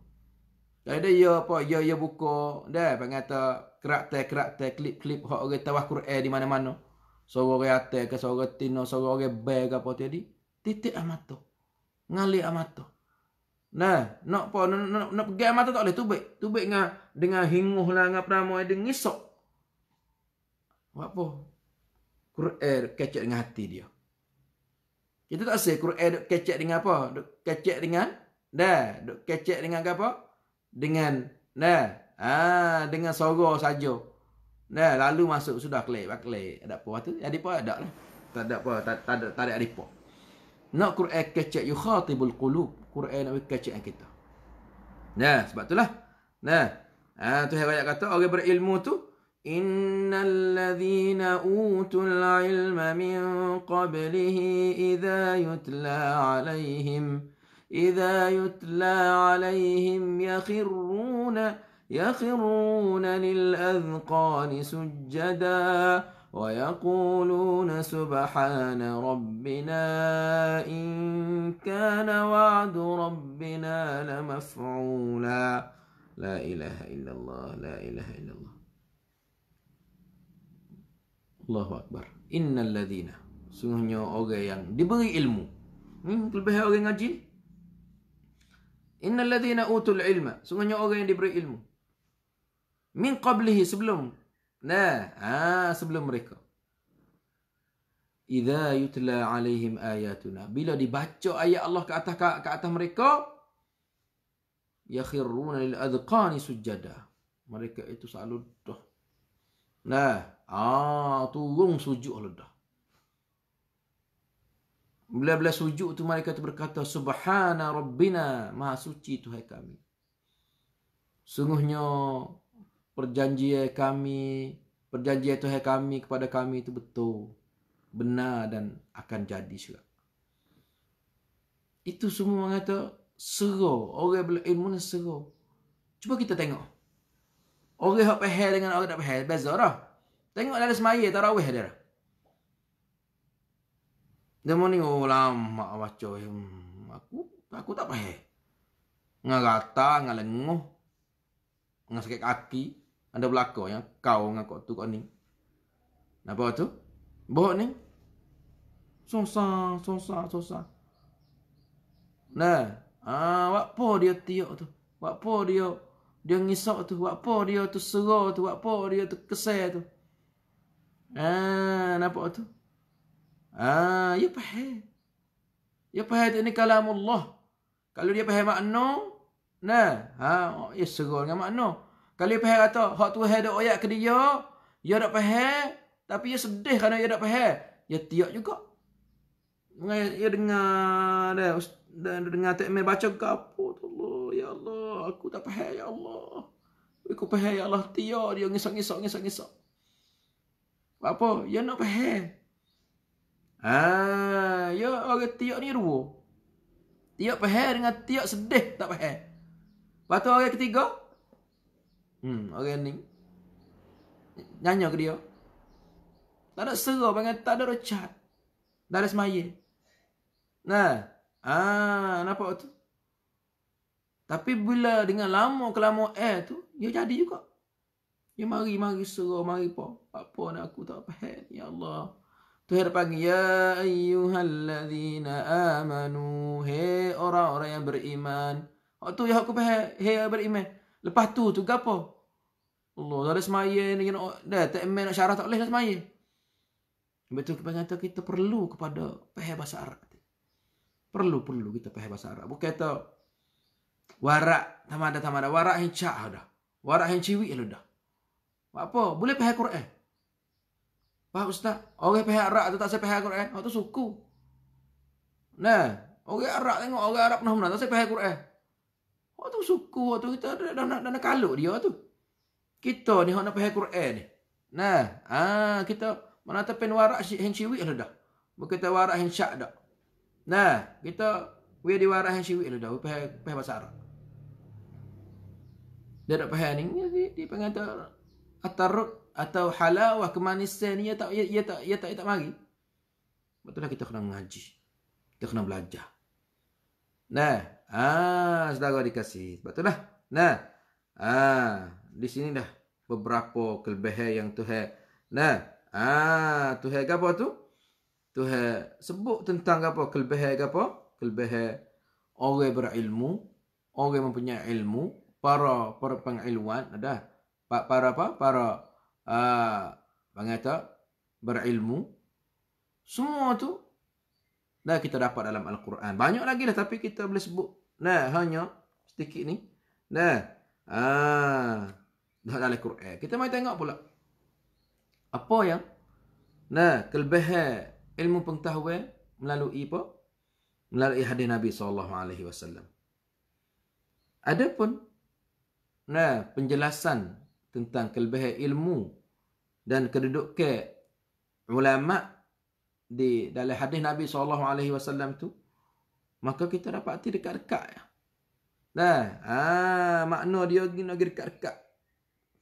Jadi dia buka, panggil kata, kerak-kerak, klip-klip, orang tawah Quran di mana-mana. Suara orang atas ke suara tino, suara orang bel ke apa tadi. Titik mata. Ngalih mata. Nah, nak apa nak pergi mata tak boleh tubik. Tubik dengan hinguh lah dengan pernama ada ngisok. Apa? Quran kecek dengan hati dia. Kita tak say Quran duk kecek dengan apa? Duk kecek dengan duk kecek dengan apa? Dengan dengan suara saja. Lalu masuk sudah klik. Ada apa tu? Ada apa ada lah. Tak ada apa, tak ada apa. Nak Quran kecek yukhatibul qulub. Quran nak kecek kita. Sebab itulah. Tu ayat kata orang berilmu tu innal ladzina utul ilma min qablihi idza yutla alaihim يخرون للأذقان سجدا ويقولون سبحان ربنا إن كان وعد ربنا لمفعولا لا إله إلا الله لا إله إلا الله Allahu Akbar. Innal ladzina, sungguhnya orang yang diberi ilmu. Kelebihan orang ngaji. Innal ladzina utul ilma, sungguhnya orang yang diberi ilmu. Min qablihi, sebelum. Sebelum mereka. Idza yutla alaihim ayatuna, bila dibaca ayat Allah ke atas mereka, yakhiruna lil adqani sujada. Mereka itu selalu turun sujud dah. Bila sujud tu mereka tu berkata subhana rabbina, maha suci Tuhan kami. Sungguhnya perjanjian Tuhan kami kepada kami itu betul, benar dan akan jadi juga. Itu semua mengata seru. Orang berilmu ni seru. Cuba kita tengok. Orang yang faham dengan orang tak faham, beza dah. Tengok dalam semaya tarawih dia. Dia ni lama baca. Aku tak faham. Ngarata, ngalenguh. Ngan sakit kaki. Ada belakang yang kau dengan kau ni. Apa tu? Bawa ni. Susah. Apa dia tiak tu? Apa dia ngisok tu? Apa dia tu serah tu? Apa dia tu kesal tu? Nampak tu? Ya faham. Ya faham tu ni kalamullah. Kalau dia faham makna, ya serah dengan makna. Kalau dia faham kata, hak tu ada ayat ke dia tak faham, tapi dia sedih kerana dia tak faham, ya tiak juga. Dia dengar dengar takmir baca ke apa tu Allah, ya Allah, aku tak faham ya Allah. Aku faham ya Allah, tiak dia ngisok. Apa? Ya nak faham. Ya orang tiak ni dua. Tiak faham dengan tiak sedih tak faham. Lepas tu orang ketiga, orang ni nyanyi ke dia. Tak ada serah, tak ada recat. Tak ada semaya. Nampak tu. Tapi bila dengan lama kelamaan tu, dia jadi juga. Ya mari serah, mari apa nak aku tak faham. Ya Allah. Tuhan panggil, ya ayyuhalladzina amanu, hei orang-orang yang beriman. Tu yang aku faham, hei beriman. Lepas tu gapo? Allah, ada semaya ni dah tak nak syarah tak boleh dah semaya. Betul kita perlu kepada faham bahasa Arab. Perlu kita faham bahasa Arab. Bukan kata warak tamada warak hincak dah. Warak hinciwi dah. Apa? Boleh faham Quran. Pak Ustaz, orang faham Arab tu tak saya faham Quran. Tu suku. Orang Arab tengok orang Arab pernah tak saya faham Quran. Tu suku tu kita dah kaluk dia tu. Kita ni nak faham Quran ni. Kita mana tapen warak hinciwi dah. Bukan kita warak hincak dah. Kita we di warak hinciwi dah. Faham bahasa Arab. Dia tak faham ni dia panggil atarut atau halawah kemanisan ni ia tak mari. Betullah kita kena ngaji. Kita kena belajar. Saudara dikasih. Betullah. Di sini dah beberapa kelebihan yang Tuhan Tuhan apa tu? Tuhan sebut tentang apa? Kelebihan apa? Kelebihan orang berilmu, orang yang mempunyai ilmu, para pengilmuan, ada para apa? Para bangata berilmu. Semua tu dah kita dapat dalam Al-Quran. Banyak lagi dah tapi kita boleh sebut. Nah, hanya sedikit ni. Nah, dah dalam Al-Quran. Kita mari tengok pula. Apa yang kelebihan ilmu pengetahuan melalui apa? Melalui hadis Nabi SAW. Adapun penjelasan tentang kelebihan ilmu dan kedudukan ulama di dalam hadis Nabi SAW tu, maka kita dapati dekat-dekat ya. Makna dia nak dekat-dekat.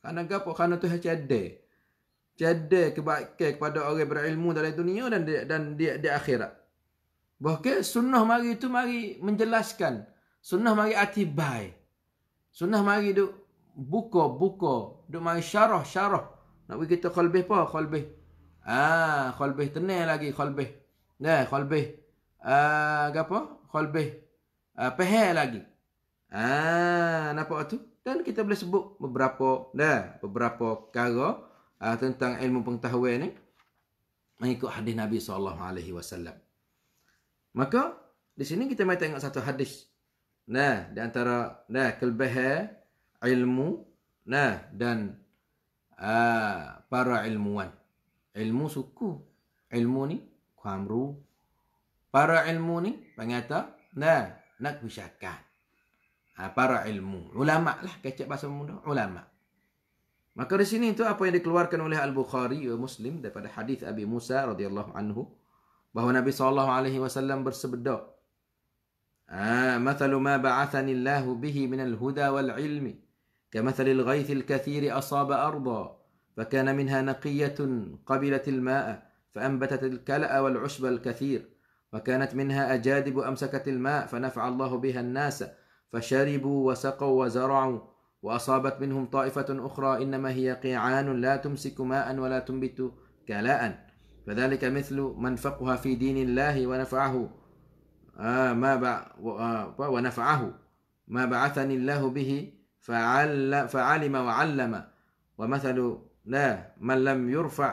Kerana apa? Kerana Tuhan cadai kebaikan kepada orang berilmu dalam dunia dan di akhirat. Bahkan sunnah mari itu mari menjelaskan. Sunnah mari atibai. Sunnah mari duk buka, duk mari syarah. Nak bagi kita qalbih apa? Qalbih tenang lagi, qalbih. Qalbih apa? Qalbih faham lagi. Nampak tu? Dan kita boleh sebut beberapa perkara tentang ilmu pengetahuan ni mengikut hadis Nabi SAW. Maka di sini kita mari tengok satu hadis. Di antara kelebihan ilmu dan para ilmuwan. Ilmu suku. Ilmu ni kuamru. Para ilmu ni pengata nak wisyakan. Para ilmu. Ulama lah. Kecek bahasa mudah. Ulama. Maka di sini itu apa yang dikeluarkan oleh Al-Bukhari wa Muslim daripada hadis Abi Musa radhiyallahu anhu bahawa Nabi SAW bersabda, "Mathalu ma ba'athani Allahu bihi min al-huda wal 'ilmi kamathali al-ghayth al-kathir asaba arda فكان منها نقية قبلت الماء فأنبتت الكلأ والعشب الكثير وكانت منها أجادب أمسكت الماء فنفع الله بها الناس فشربوا وسقوا وزرعوا وأصابت منهم طائفة أخرى إنما هي قيعان لا تمسك ماء ولا تنبت كلاء فذلك مثل من فقه في دين الله ونفعه ما بعثني الله به فعلم وعلم ومثل من لم يرفع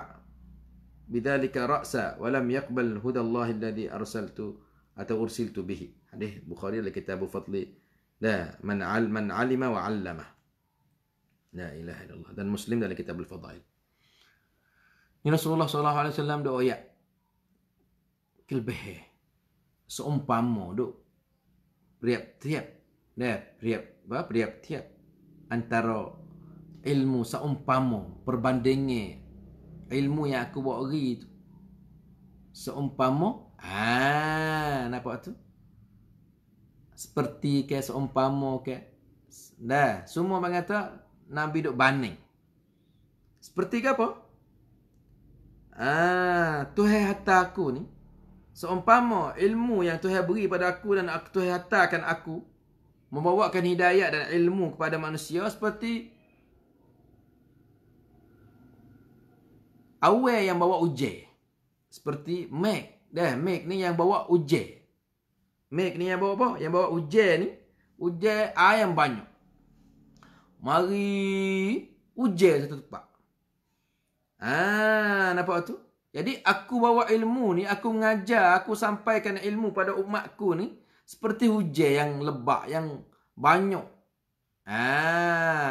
بذلك رأسا ولم يقبل هدى الله الذي أرسلت به." Hadis Bukhari dalam kitab Fadli man alima wa 'allama. La ilaha illallah. Dan Muslim dalam kitab Al-Fadail. Ini Rasulullah SAW doa ayat kelebih seumpama duk priap-tiap antara ilmu seumpama perbandingan ilmu yang aku bawa hari tu seumpama nampak tu seperti ke seumpama ke semua mengata Nabi duk banding seperti ke apa Tuhan hantar aku ni seumpama ilmu yang Tuhan beri pada aku dan Tuhan hantarkan aku membawakan hidayah dan ilmu kepada manusia seperti awan yang bawa hujan. Seperti Meg ni yang bawa hujan. Meg ni yang bawa apa? Yang bawa hujan ni, hujan air yang banyak. Mari hujan satu tempat. Nampak tu? Jadi aku bawa ilmu ni, aku mengajar, aku sampaikan ilmu pada umatku ni seperti hujan yang lebat, yang banyak.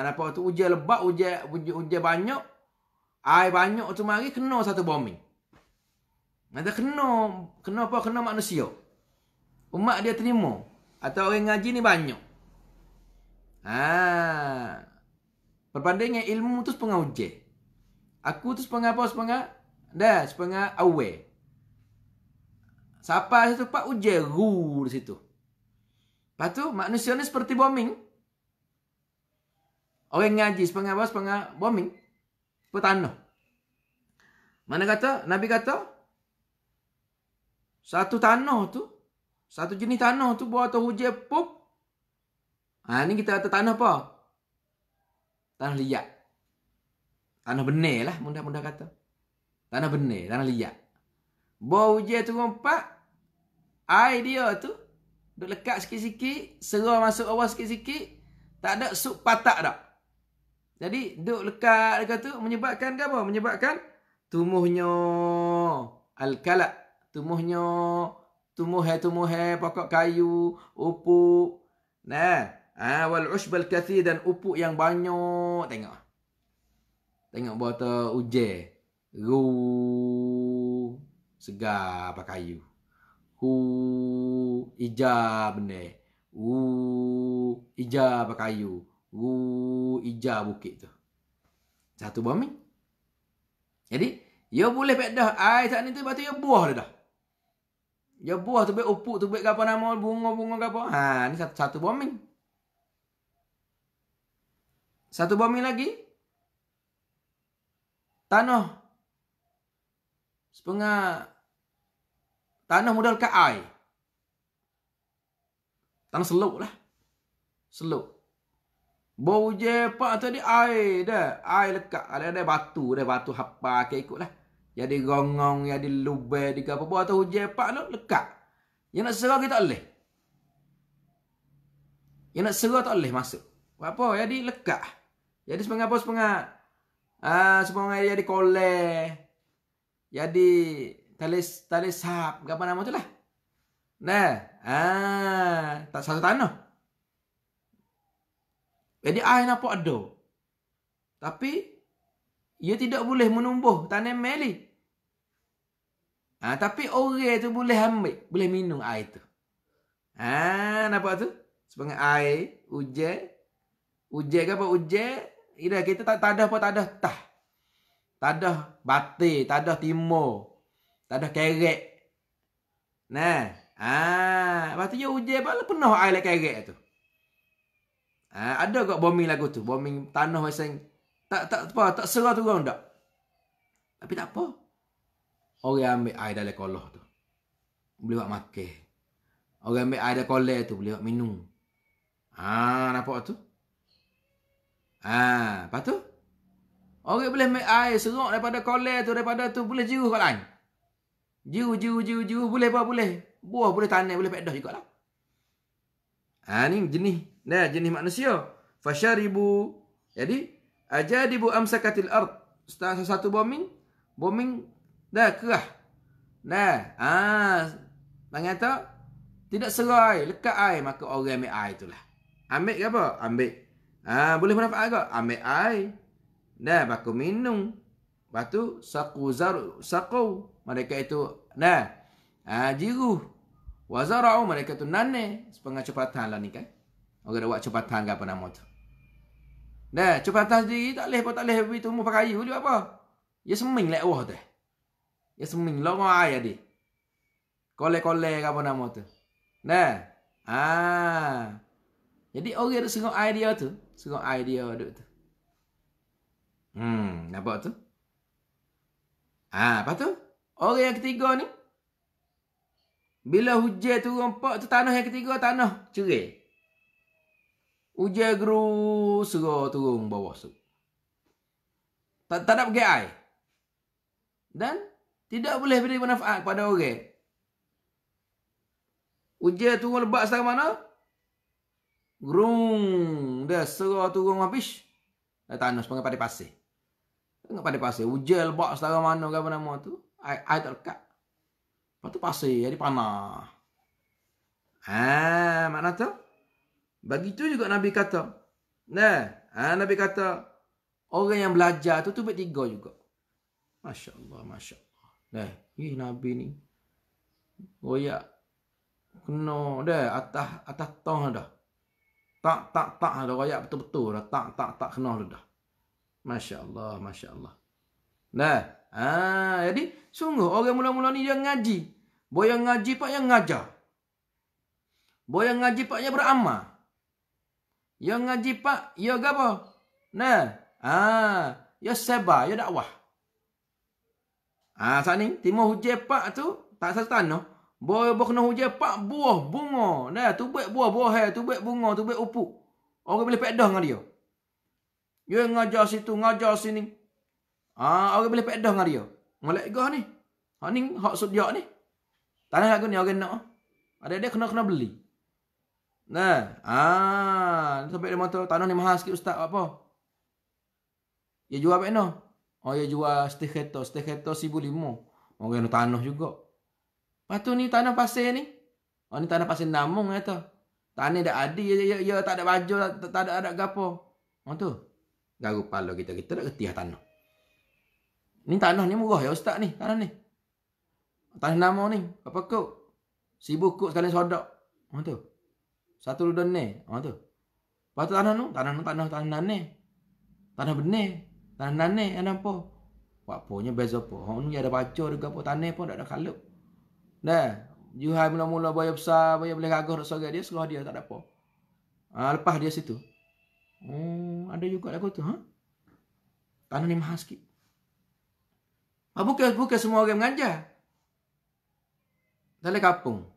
Nampak tu? Hujan lebat, hujan banyak. Air banyak tu mari kena satu bumi. Nanti kena apa? Kena manusia. Umat dia terima. Atau orang ngaji ni banyak. Perbandingan ilmu tu setengah hujan. Aku tu setengah apa? Setengah awal. Sampai situ pak hujan ru di situ. Lepas tu manusia ni seperti bombing. Orang ngaji setengah apa? Setengah bombing. Tanah. Mana kata? Nabi kata satu tanah tu, satu jenis tanah tu buat atau hujan pop. Ni kita kata tanah apa? Tanah liat. Tanah benih lah mudah-mudah kata. Tanah benih, tanah liat. Bau hujan turun 4, air dia tu duk lekat sikit-sikit, serah masuk awal sikit-sikit, tak ada sup patak dak. Jadi duk lekat dekat tu menyebabkan ke apa? Menyebabkan tumbuhnya al-kala, tumbuhnya tumbuh-tumbuh pokok kayu, upuk. Nah, wal ushbal kathir, dan upuk yang banyak. Tengok bawah tu hujan. Segar apa kayu. Hijau benih. Hijau apa kayu. Hijau bukit tu. Satu bombing. Jadi, dia boleh pek dah. Air saat ni tu, lepas tu dia buah dah. Dia buah tu, upuk tu, apa nama, bunga-bunga apa. Ni satu bombing. Satu bombing lagi. Tanah. Setengah tanah modal ke air. Tanah seluk lah. Seluk. Bau je pak tadi air dah. Air lekat. Ada batu. Ada batu hapa ke ikut lah. Jadi gongong, jadi lubang, di apa. Bau tu hujan pak tu lekat. Yang nak serah kita tak boleh. Yang nak serah tak boleh masuk. Apa? Jadi lekat. Jadi setengah jadi koleh. Jadi tali sap, apa nama tu lah. Nah, tak satu tanah. Jadi air nampak ada. Tapi ia tidak boleh menumbuh tanam meli. Tapi orang tu boleh ambil, boleh minum air tu. Nampak tu? Sebagai air, hujan ke apa? Hujan, kita tak ada apa, tak ada tah. Tak ada batik, tak ada timur, tak ada kerek. Nah, lepas tu dia hujan apa penuh air lah kerek tu. Ada kat bombing lagu tu, bombing tanah macam tak serah turun dak. Tapi tak apa. Orang ambil air dalam kolah tu. Boleh buat makan. Orang ambil air dalam kolah tu boleh buat minum. Nampak tu? Lepas tu orang boleh ambil air serok daripada kolah tu, daripada tu boleh jiru kat lain. Jiru boleh apa boleh. Buah boleh tanam, boleh pedah jugalah. Ni jenis manusia. Fasharibu. Jadi ajadibu amsakatil ard. Satu bombing dah kerah. Panggil tak? Tidak serai, lekat air, maka orang ambil air itulah. Ambil ke apa? Ambil. Boleh manfaat ke? Ambil air. Baku minum. Lepas tu, saku. Mereka itu, jiru. Wazara'u, mereka itu nane. Sepengah cepatan lah ni kan. Orang dah buat cepatan ke apa nama tu. Cepatan sendiri, tak boleh tumbuh pakai kayu. Dia apa? Dia seming lek wah tu. Dia seming lama air dia. Kole-kole ke apa nama tu. Jadi orang tu serok air dia tu. Serok air dia duduk tu. Nampak tu? Lepas tu, orang yang ketiga ni, bila hujan turun tu tanah yang ketiga, tanah cerai. Hujan geru, serah turun bawah tu. Tak ada pergi air. Dan tidak boleh beri manfaat kepada orang. Hujan turun lebat setara mana? Gerung. Dah serah turun habis. Dah tanah sepanjang pada pasir. Tengok pada pasir. Hujan lebat setara mana ke apa nama tu. Air tak lekat. Lepas tu pasir. Jadi panah. Makna tu? Begitu juga Nabi kata. Nabi kata. Orang yang belajar tu baik 3 juga. Masya Allah. Nabi ni. Royak. Kena atas tong dah. Tak dah. Royak betul-betul dah. Tak kena dah. Masya Allah. Jadi sungguh orang mula-mula ni dia ngaji. Boy yang ngaji pak yang ngajar. Boy yang ngaji pak yang beramal. Yang ngaji pak ya gapo? Ya sebar, ya dakwah. Saat ni timur hujan pak tu tak satu tanah. Boy kena hujan pak buah bunga. Tubik buah, tubik bunga, tubik upuk. Orang boleh pedah dengan dia. Dia ngajar situ, ngajar sini. Orang boleh pedah dengan dia. Molek gah ni. Hak ni hak sudyak ni. Tanah lagu ni orang nak. Ada dia kena beli. Nah, sampai dia motor tanah ni mahal sikit ustaz apa? Dia jual apa no? Oh, dia jual seteh kereta 1,500. Orang nak tanah juga. Lepas tu ni tanah pasir ni. Oh, ni tanah pasir Namung kata. Tanah dak ada, ya tak ada baju, tak ada gapo. Oh tu. Garu kepala kita nak getih tanah. Ni tanah ni murah ya ustaz ni, tanah ni. Tanah Namung ni, apa kok? 1,000 kok sekali sodak. Oh tu. 1 ludan ni. Oh tu. Lepas tu tanah nane. Tanah benih. Tanah nane ada apa? Apa-apanya beza apa? Hang ni ada baca ada gapo tanah pun tak ada kalup. Nah, juhai mula-mula bayar besar, bayar boleh gagah nak sorang dia, seluar dia tak ada apa. Lepas dia situ. Ada juga lagu tu, ha? Tanah ni mahal sikit. Bukan semua orang mengajar. Dalam kampung.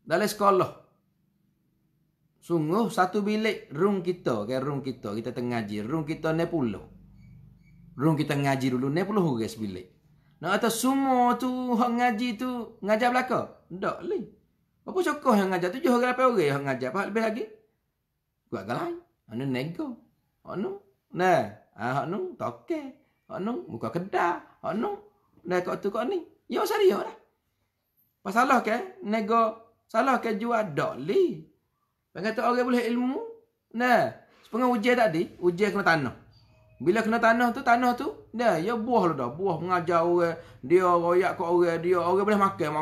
Dalam sekolah. Sungguh satu bilik room kita tengah ngaji. Room kita ni 10. Room kita ngaji dulu ni 10 orang sebilik. Nak kata semua tu hak ngaji tu ngajar belaka? Tak leh. Apa cokoh yang ngajar 7 orang 8 orang yang ngajar apa lebih lagi? Kuat galai. Anu nego. Anu. Nah, anu toke. Anu buka kedai. Anu nah kau tu kau ni. Yo saria dah. Pasalah ke nego salah ke jual dak leh. Kata orang boleh ilmu. Nah, sepengah ujian tadi, ujian kena tanah. Bila kena tanah tu, dah, ya buah dah. Buah mengajar orang, dia royak kat orang, dia orang boleh makan.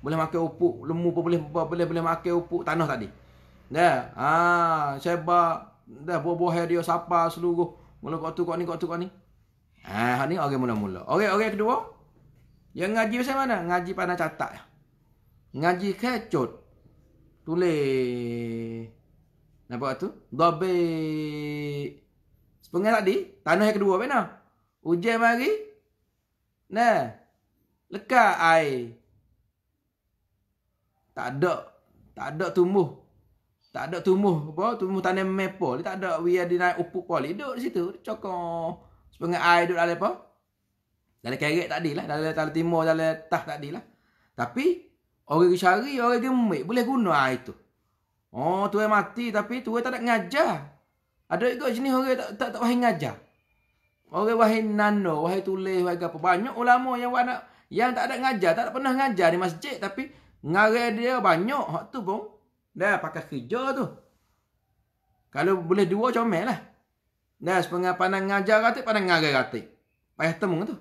Boleh makan upuk, lembu pun boleh makan upuk tanah tadi. Dah, sebab dah buah-buah dia sapa seluruh. Mula kau tu kau ni. Ni orang mula-mula. Orang kedua, yang ngaji macam mana? Ngaji pandai catat. Ngaji kecut. Tulis. Nampak tu? Dobik. Sepengah tadi, tanah yang kedua mana? Hujan mari. Nah. Lekat air. Tak ada tumbuh. Tak ada tumbuh apa? Tumbuh tanam maple. Dia tak ada biar dia naik upuk poli. Duduk di situ. Cokong. Sepengah air duduk dalam apa? Dalam kerek tadilah. Dalam timur, dalam tah tadilah. Tapi orang cari, orang gemik boleh guna air tu. Oh, tu mati tapi tu tak nak ngajar. Ada juga jenis orang tak wahai ngajar. Orang wahai nano, wahai tulis, wahai apa. Banyak ulama yang tak ada ngajar, tak ada pernah ngajar di masjid tapi ngarai dia banyak. Hak tu pun dah pakai kerja tu. Kalau boleh dua comel lah. Dah sepengah pandang ngajar katik, pandang ngarai katik. Payah temung tu.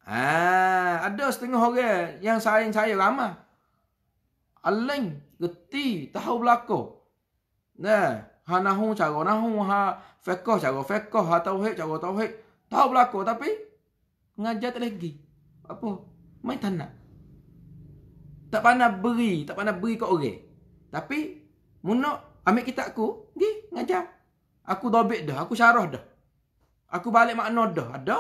Ada setengah orang yang sayang saya ramah. Aling, geti, tahu belako. Nah, nahu cara nahu, fiqh cara fiqh, tauhid cara tauhid. Tahu belako tapi ngajar tak lagi. Apa? Main tanah. Tak pandai beri kat orang. Tapi munak ambil kitab aku, pergi ngajar. Aku dobit dah, aku syarah dah. Aku balik makna dah. Ada.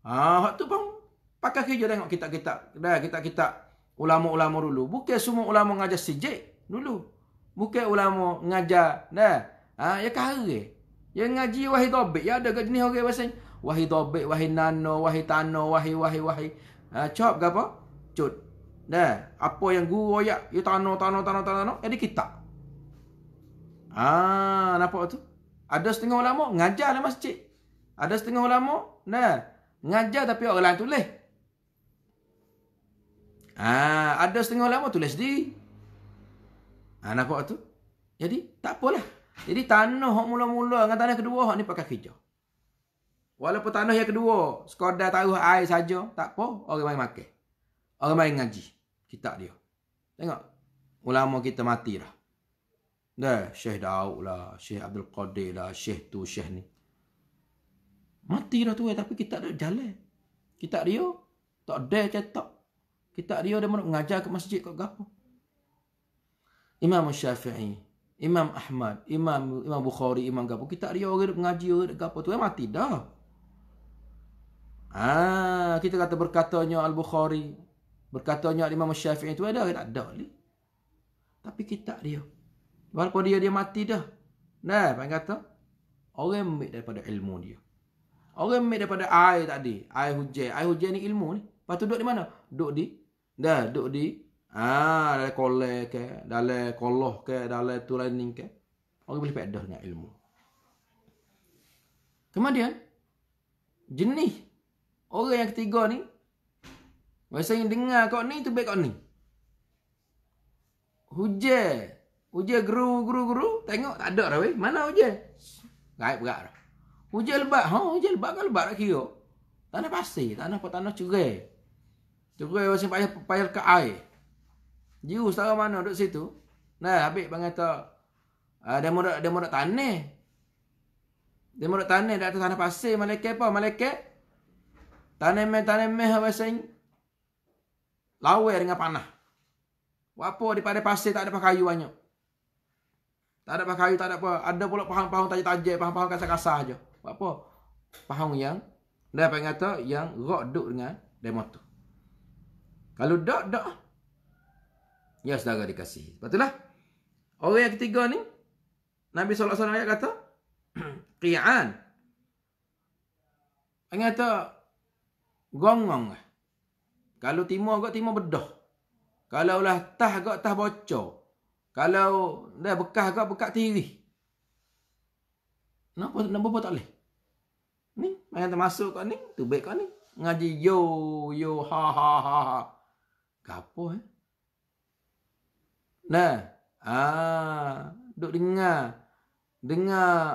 Hak tu pun pakai kerja tengok kitab-kitab. Dah kitab-kitab ulama-ulama dulu. Bukan semua ulama ngajar sijik dulu. Bukan ulama ngajar dah. Ya kare. Yang ngaji wahai dobik. Ya ada kat jenis orang bahasa wahai dobik, wahai nano, wahai tano, wahai. Cop ke apa? Cut. Dah. Apa yang guru royak, ya tano. Jadi kitab. Nampak tu? Ada setengah ulama ngajar dalam masjid. Ada setengah ulama ngajar tapi orang lain tulis. Ada setengah ulama tulis sendiri. Nampak tu? Jadi tak apalah. Jadi tanah hak mula-mula dengan tanah kedua hak ni pakai kerja. Walaupun tanah yang kedua sekadar taruh air saja, tak apa, orang main makan. Orang main ngaji kitab dia. Tengok ulama kita mati dah. Dah Syekh Daud lah, Syekh Abdul Qadir lah, Syekh tu, Syekh ni. Mati dah tu tapi kita tak jalan. Kitab dia tak ada cetak. Kitab dia nak mengajar ke masjid kat gapo. Imam Syafi'i, Imam Ahmad, Imam Bukhari, Imam gapo. Kitab dia orang mengaji orang gapo tu mati dah. Kita kata berkatanya Al-Bukhari, berkatanya Imam Syafi'i tu ada tak ada ni. Tapi kitab dia walaupun dia mati dah. Nah, apa kata? Orang ambil daripada ilmu dia. Orang ambil daripada air tadi. Air hujan. Air hujan ni ilmu ni. Lepas tu duduk di mana? Duduk di dalam kolek ke, dalam koloh ke, dalam tu lining ke. Orang boleh faedah dengan ilmu. Kemudian, jenis orang yang ketiga ni, biasanya dengar kau ni, tu baik kau ni. Hujan geru. Tengok tak ada dah weh. Mana hujan? Gaib berat dah. Hujan lebat. Hujan lebat kan lebat nak kira. Tanah pasir. Tanah cerai. Cerai macam payah ke air. Jiru setara mana duduk situ. Nah, habis bang kata, dia mau duduk tanah. Dia mau duduk tanah di atas tanah pasir. Malaikat apa? Malaikat tanah meh biasanya lawa dengan panah. Apa di pada pasir tak ada pakai kayu banyak. Tak ada pakai kayu, tak ada apa. Ada pula pahang-pahang tajam-tajam, pahang-pahang kasar-kasar aja. Apa? Pahang yang dia apa kata yang rock duk dengan demo tu. Kalau dak ya saudara dikasihi. Betullah. Orang yang ketiga ni Nabi sallallahu alaihi wasallam kata qi'an. Dia kata gongong. Kalau timur agak timur bedah. Kalau lah tah agak tah bocor. Kalau dah bekas agak bekas tirih. Kenapa tak boleh? Ni, main termasuk kat ni, tu baik kat ni. Ngaji yo ha. Gapo duk dengar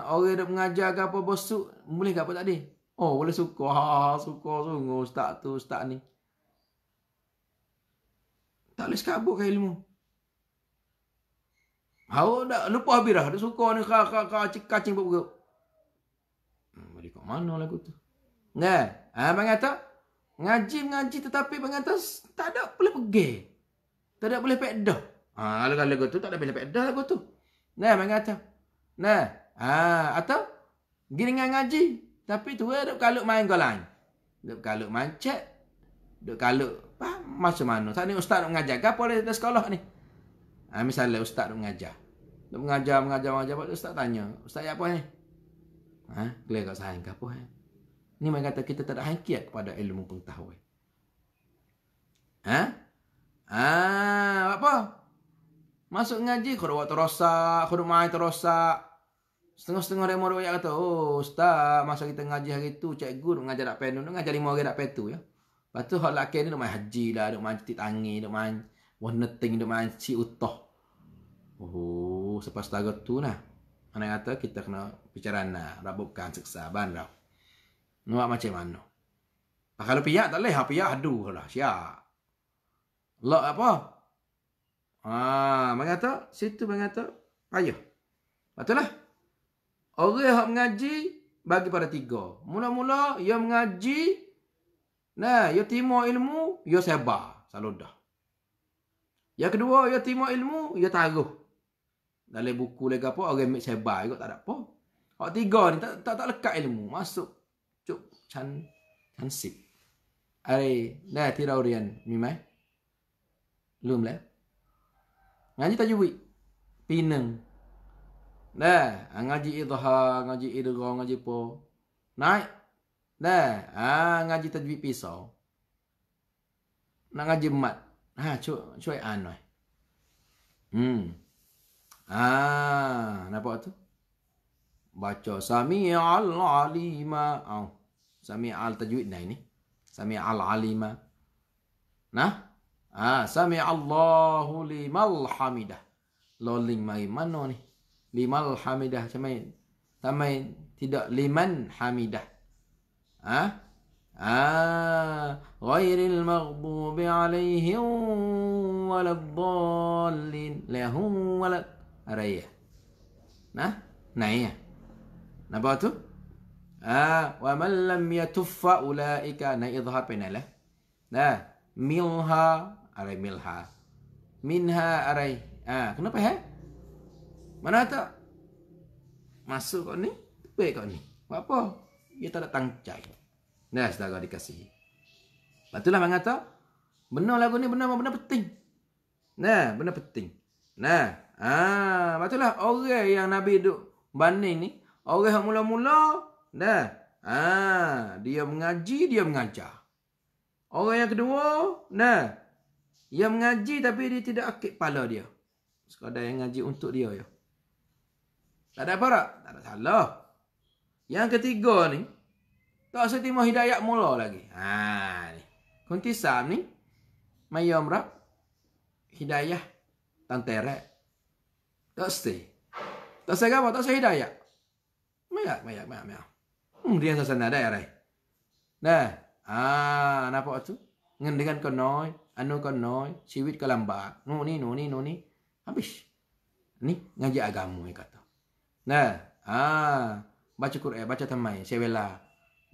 orang duk mengajar gapo bosuk, boleh gapo tak ada? Oh, boleh suka sungguh ustaz tu, ustaz ni. Tak boleh sekabut ke ilmu. Dah lupa habis dah. Dia suka ni kacing perut. Balik kat mana lagu tu? Abang kata, ngaji tetapi abang kata tak ada boleh pergi. Tak ada boleh faedah. Lagu tu tak ada boleh faedah lagu tu. Abang kata. Atau gini dengan ngaji. Tapi tu duk kaluk main golan. Duk kaluk mancet. Duk kaluk macam mana? Saat ni ustaz nak mengajar. Apa dia sekolah ni? Misalnya ustaz nak mengajar. Nak mengajar. Ustaz tanya. Ustaz apa ni? Clear kat saya. Apa ni? Ni mereka kata kita tak ada hakikat kepada ilmu pengetahuan. Apa? Masuk ngaji. Kau buat terosak. Kau main terosak. Setengah-setengah dia orang kata, oh ustaz, masa kita ngaji hari tu, cikgu nak mengajar tak penuh. Nak mengajar 5 orang tak penuh ya. Lepas tu hak lelaki ni duk main haji lah, duk main titik tangi, duk main warneting, duk main si utah. Oh, selepas lagu tu nah. Anak kata kita kena bicara nak, rabukkan seksa bandar. Nuak macam mana? Kalau pihak tak boleh, pihak aduh lah, siap. Lok apa? Mengata, situ mengata, payah. Betul lah. Orang yang mengaji, bagi pada 3. Mula-mula, ia mengaji, ia timur ilmu, ia sebar. Selalu dah. Yang kedua, ia timur ilmu, ia taruh. Dalam buku lagi apa, orang ambil sebar juga tak ada apa. Hak 3 ni, tak lekat ilmu. Masuk. Cuk, cansip. Dah tirau rian, Mimai. Belum lah. Ngaji tajwid. Pinang. Ngaji idhar, ngaji idgham, ngaji apa. Naik. Ngaji tajwid pisau. Nak ngaji mat. Cuai anoi. Nampak tu? Baca Sami'al Alima. Sami'al tajwid dah ini. Sami'al Alima. Sami'allahu limal hamidah. Loling mari mana ni? Limal hamidah macam tamai tidak liman hamidah. Ghairil maghdubi alaihim waladdallin. Lahum walad arayah. Naik. Nampak tu? Wa man lam yatuffa ulaika idhar penalah. Milha arai milha. Minha arai. Kenapa Mana tak? Masuk kau ni, baik kau ni. Buat apa? Dia tak ada tangcai. Saudara dikasihi. Itulah mengata, benar lagu ni benar penting. Benar penting. Itulah orang yang Nabi duk banding ni, orang yang mula-mula, Dia mengaji, dia mengajar. Orang yang kedua, dia mengaji tapi dia tidak akid kepala dia. Sekadar yang ngaji untuk dia ya. Tak ada apa tak? Tak ada salah. Yang ketiga ni, tak setima hidayat mula lagi. Ni. Kuntisam ni, mayam rap, hidayah, tanteret. Tak stay. Tak saya apa? Tak saya hidayat. Mayak. Dia sasana dah ya, Rai. Nampak tu? Dengan konoi, anu konoi, siwit ke lambat. Nuni. Habis. Ni ngaji agama yang kata. Baca Quran, baca tamai, sewela.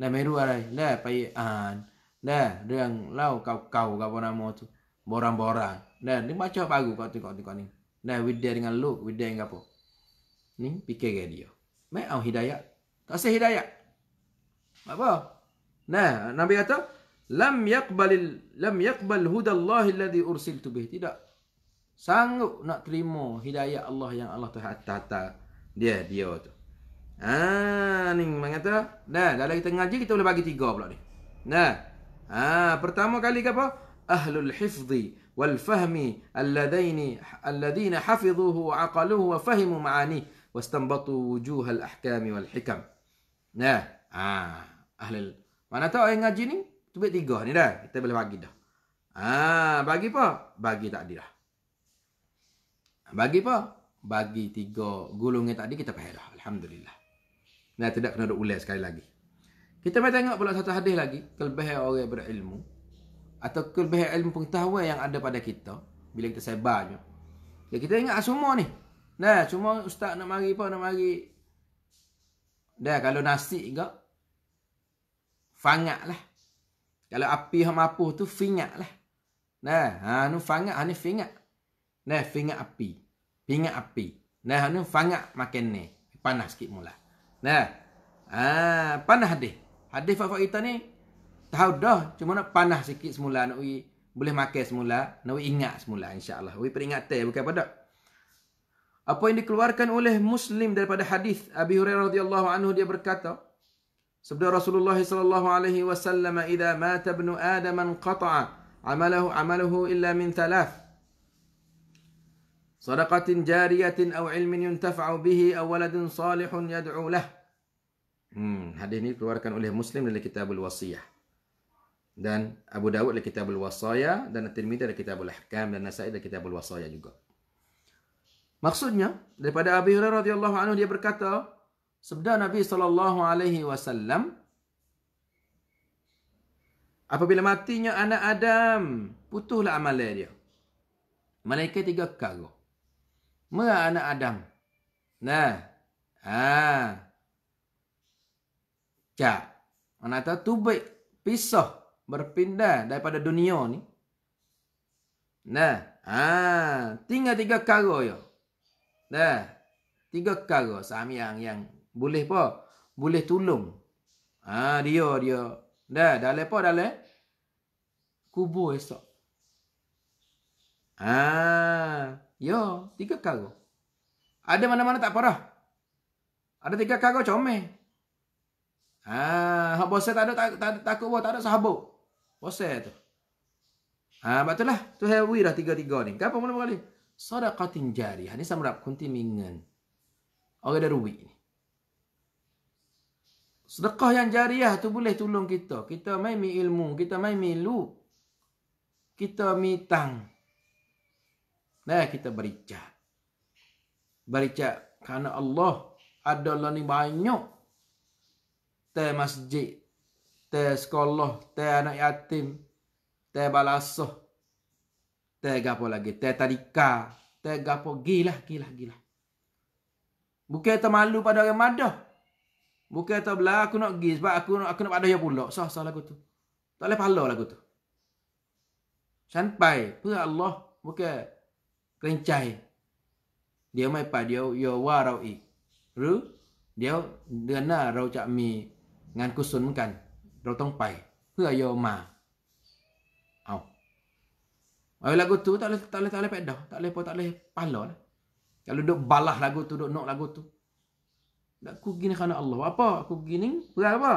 Meru Rai. Payan. Yang lau kau apa nama tu? Borang-borang. Ni baca baru kau tengok ni. Widya dengan lu, widya yang apa? Ni fikir dia. Mau hidayat. Tak saya hidayat. Apa? Nabi kata, lam yaqbal hudallahi alladhi ursiltu bih. Tidak sanggup nak terima hidayat Allah yang Allah tu hantar dia tu. Ni mengata, dalam kita ngaji kita boleh bagi 3 pula ni. Pertama kali ke apa? Ahlul hifzi wal fahmi alladhina hafidhuhu wa aqaluhu wa fahimu ma'ani wastanbatu wujuhal ahkami wal hikam. Ahlul. Mana tahu orang ngaji ni tubik 3 ni dah. Kita boleh bagi dah. Bagi apa? Bagi tak ada dah. Bagi apa? Bagi 3 gulungan tadi kita faham dah. Alhamdulillah. Tidak kena duk ulas sekali lagi. Kita mai tengok pula satu hadis lagi, kelebihan orang berilmu atau kelebihan ilmu pengetahuan yang ada pada kita bila kita sebarnya. Kita ingat semua ni. Cuma ustaz nak mari apa? Nak mari kalau nasi ke fangak lah. Kalau api yang mapuh tu fingak lah. Nu fangak, ni fingak. Fingak api. Fingak api. Nu fangak makan ni. Panas sikit mula. Panas hadis. Hadis fak kita ni tahu dah. Cuma nak panas sikit semula. Nak boleh makan semula. Nak ingat semula insya-Allah. Peringatan bukan pada. Apa yang dikeluarkan oleh Muslim daripada hadis Abi Hurairah radhiyallahu anhu, dia berkata, sabda Rasulullah sallallahu alaihi wasallam, "Idza mata ibnu Adam qata'a amaluhu illa min 3. Sadaqatin jariyatin aw ilmin yuntafa'u bihi aw waladin salihun yad'u lah." Hadis ini dikeluarkan oleh Muslim dalam Kitabul Wasiyah. Dan Abu Dawud dalam Kitabul Wasaya, dan At-Tirmidzi dalam Kitabul Ahkam, dan Nasa'i dalam Kitabul Wasaya juga. Maksudnya daripada Abi Hurairah radhiyallahu anhu, dia berkata, sabda Nabi sallallahu alaihi wasallam, apabila matinya anak Adam, putuslah amalan dia. Malaikat 3 perkara. Merah anak Adam. Cak. Mana tahu tubik pisah berpindah daripada dunia ni. Tinggal 3 perkara ya. 3 perkara saham yang boleh apa? Boleh tolong. Dia. Dalam apa? Dalam kubur esok. 3 perkara. Ada mana-mana tak parah. Ada 3 perkara comel. Hak bosan tak ada takut tak ada sahabat. Bosan tu. Betul lah. Tu saya dah 3 ni. Kenapa mula kali? Sadaqatin jariyah. Ni samrap kunti mingan. Orang dah rugi ni. Sedekah yang jariyah tu boleh tolong kita. Kita mai mi ilmu, kita mai mi lu. Kita mi tang. Kita bericak. Bericak kerana Allah adalah ni banyak. Te masjid, te sekolah, te anak yatim, te balasah, te gapo lagi, te tadika, te gapo gila. Bukan kita malu pada orang madah. Bukan kita belah aku nak pergi sebab aku nak pada dia pula. Sah lagu tu. Tak boleh pahala lagu tu. Sampai per Allah bukan kerencai. Dia mai pa dia warau i. Ru dia dena rau cak mi ngan kusun kan. Rau tong pai. Per yo ma. Lagu tu tak boleh pedah. Tak boleh pahala lah. Kalau duk balah lagu tu, duk nak lagu tu. Tak aku gini kerana Allah. Apa? Aku gini, perang apa?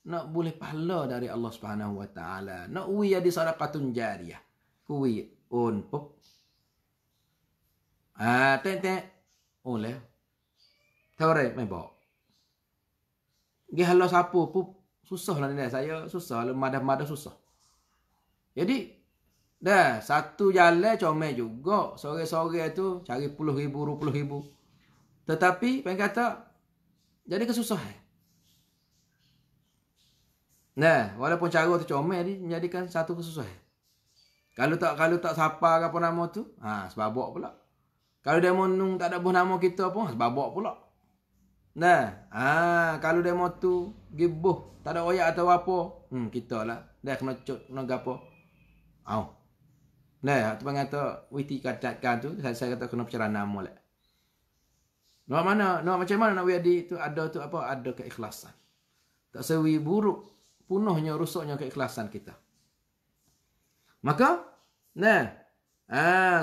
Nak boleh pahala dari Allah Subhanahu wa taala. Nak wi ada sedekahun jariyah. Kuwi on pop. Tek. Oleh. Tore mai bawa. Gi halo sapu pup susah lah ni saya susah lah madah susah. Jadi dah satu jalan comel juga. Sore-sore tu cari 10,000 20,000. Tetapi pengen kata jadi kesusahan. Nah, walaupun cara tu comel ni menjadikan satu kesusahan. Kalau tak siapa ke apa nama tu, sebabak pula. Kalau demo nung tak ada buah nama kita pun sebabak pula. Nah, kalau demo tu gibuh, tak ada oyak atau apa, kita lah. Dah kena cut, kena gapo. Nah, tu kata witi katakan tu, saya kata kena bicara nama lah. Macam mana nak wadi tu ada tu apa? Ada keikhlasan. Tak sewi buruk. Punuhnya rusuknya keikhlasan kita. Maka,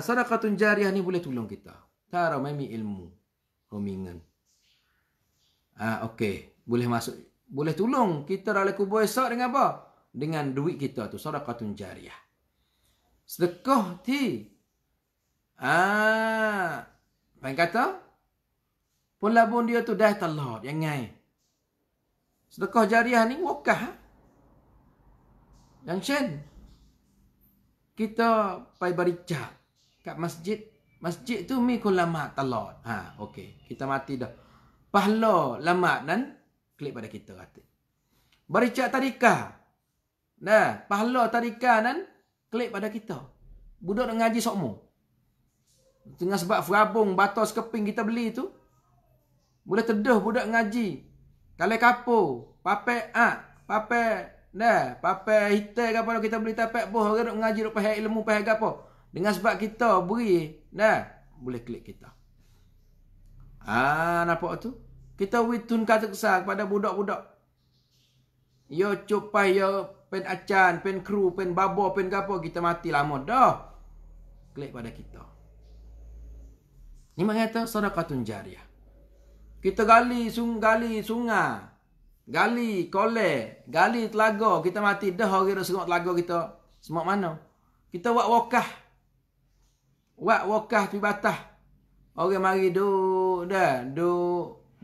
sedekahun jariyah ni boleh tolong kita. Cara memi ilmu. Romingan. Okey. Boleh masuk. Boleh tolong kita dalam kubur esok dengan apa? Dengan duit kita tu. Sedekahun jariyah. Sedekah ti. Apa kata? Pun labun dia tu dah telah. Yang ngai. Sedekah jariyah ni wakah. Yang Shen, kita pergi bericak kat masjid. Masjid tu mikul lamat talot. Okey. Kita mati dah. Pahala lamat dan klik pada kita kata. Bericak tadika. Pahala tadika dan klik pada kita. Budak nak ngaji sokmo. Dengan sebab ferabung, batas keping kita beli tu. Boleh teduh budak ngaji. Kalau kapo, pape hitai ke apa kita beli tapek boh orang ngaji duk faham ilmu faham ke apa. Dengan sebab kita beri, boleh klik kita. Nampak tu? Kita witun kata kesal kepada budak-budak. Yo cupai yo pen acan, pen kru, pen babo, pen gapo kita mati lama dah. Klik pada kita. Ni mengata sedekahun jariyah. Kita gali sungai. Gali kole, gali telaga, kita mati dah orang dah serok telaga kita. Semak mana? Kita buat wakah. Buat wakah di batah. Orang mari duk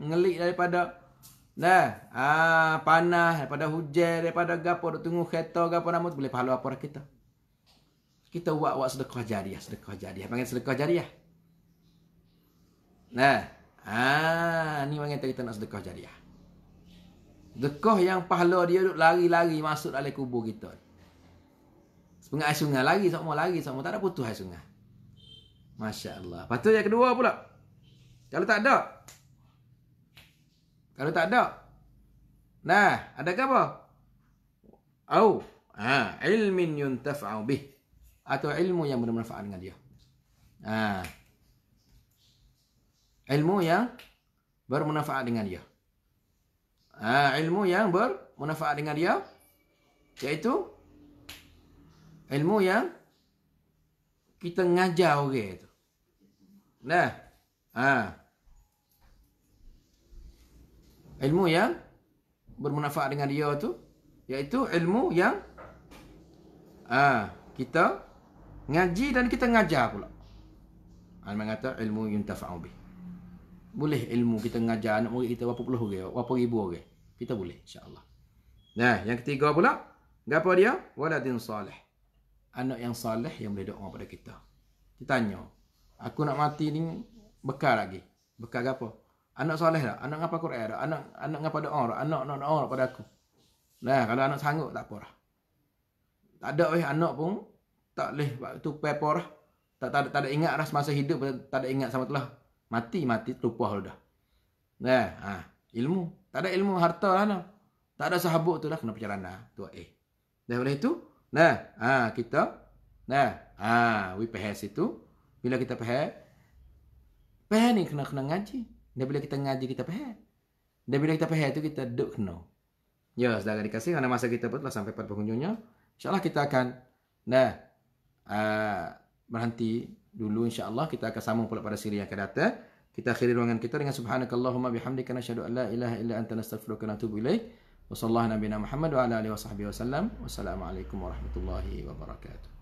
ngelik daripada panas, daripada hujan, daripada gapo duk tunggu kereta gapo nama tu boleh pahala apa kita. Kita buat sedekah jariyah. Panggil sedekah jariyah. Ni panggil kita nak sedekah jariyah. Dekah yang pahala dia duk lari-lari masuk dalam kubur kita. Sepengah air sungai lari semua. Tak ada putus air sungai. Masya Allah. Lepas tu yang kedua pula. Kalau tak ada. Ada ke apa? Ilmin yuntafa'u bih. Atau ilmu yang bermanfaat dengan dia. Ilmu yang bermanfaat dengan dia. Ilmu yang bermanfaat dengan dia, iaitu ilmu yang kita ngajar orang tu. Ilmu yang bermanfaat dengan dia tu, iaitu ilmu yang kita ngaji dan kita ngajar pula. Mengata ilmu yuntafa'u bih. Boleh ilmu kita ngajar anak murid kita berapa puluh orang, berapa ribu orang. Kita boleh insya-Allah. Yang ketiga pula, gapo dia? Waladin salih. Anak yang salih yang boleh doa pada kita. Kita tanya, aku nak mati ni bekal lagi. Bekal gapo? Anak salih dah, anak ngapa Quran dah, anak ngapa doa dah, anak doa pada aku. Kalau anak sanggup tak apa dah. Tak ada anak pun tak boleh waktu paper dah. Tak ada ingat dah semasa hidup, tak ada ingat sama telah. Mati lupa dah. Ilmu. Tak ada ilmu harta lah. Tak ada sahabuk tu dah kena perjalanan. Tu dah boleh tu. Kita we faham situ. Bila kita faham ni kena ngaji. Dan bila kita ngaji kita faham. Dan bila kita faham tu kita duduk kena. Ya, saudara dikasih kerana masa kita pun telah sampai pada penghujungnya. InsyaAllah kita akan berhenti dulu insya-Allah. Kita akan sambung pula pada siri yang akan datang. Kita akhiri ruangan kita dengan subhanakallahumma bihamdika nasyhadu an la ilaha illa anta nastaghfiruka wa natubu ilaik. Wa sallallahu nabiyana Muhammad wa ala alihi wa sahbihi wasallam. Wassalamualaikum warahmatullahi wabarakatuh.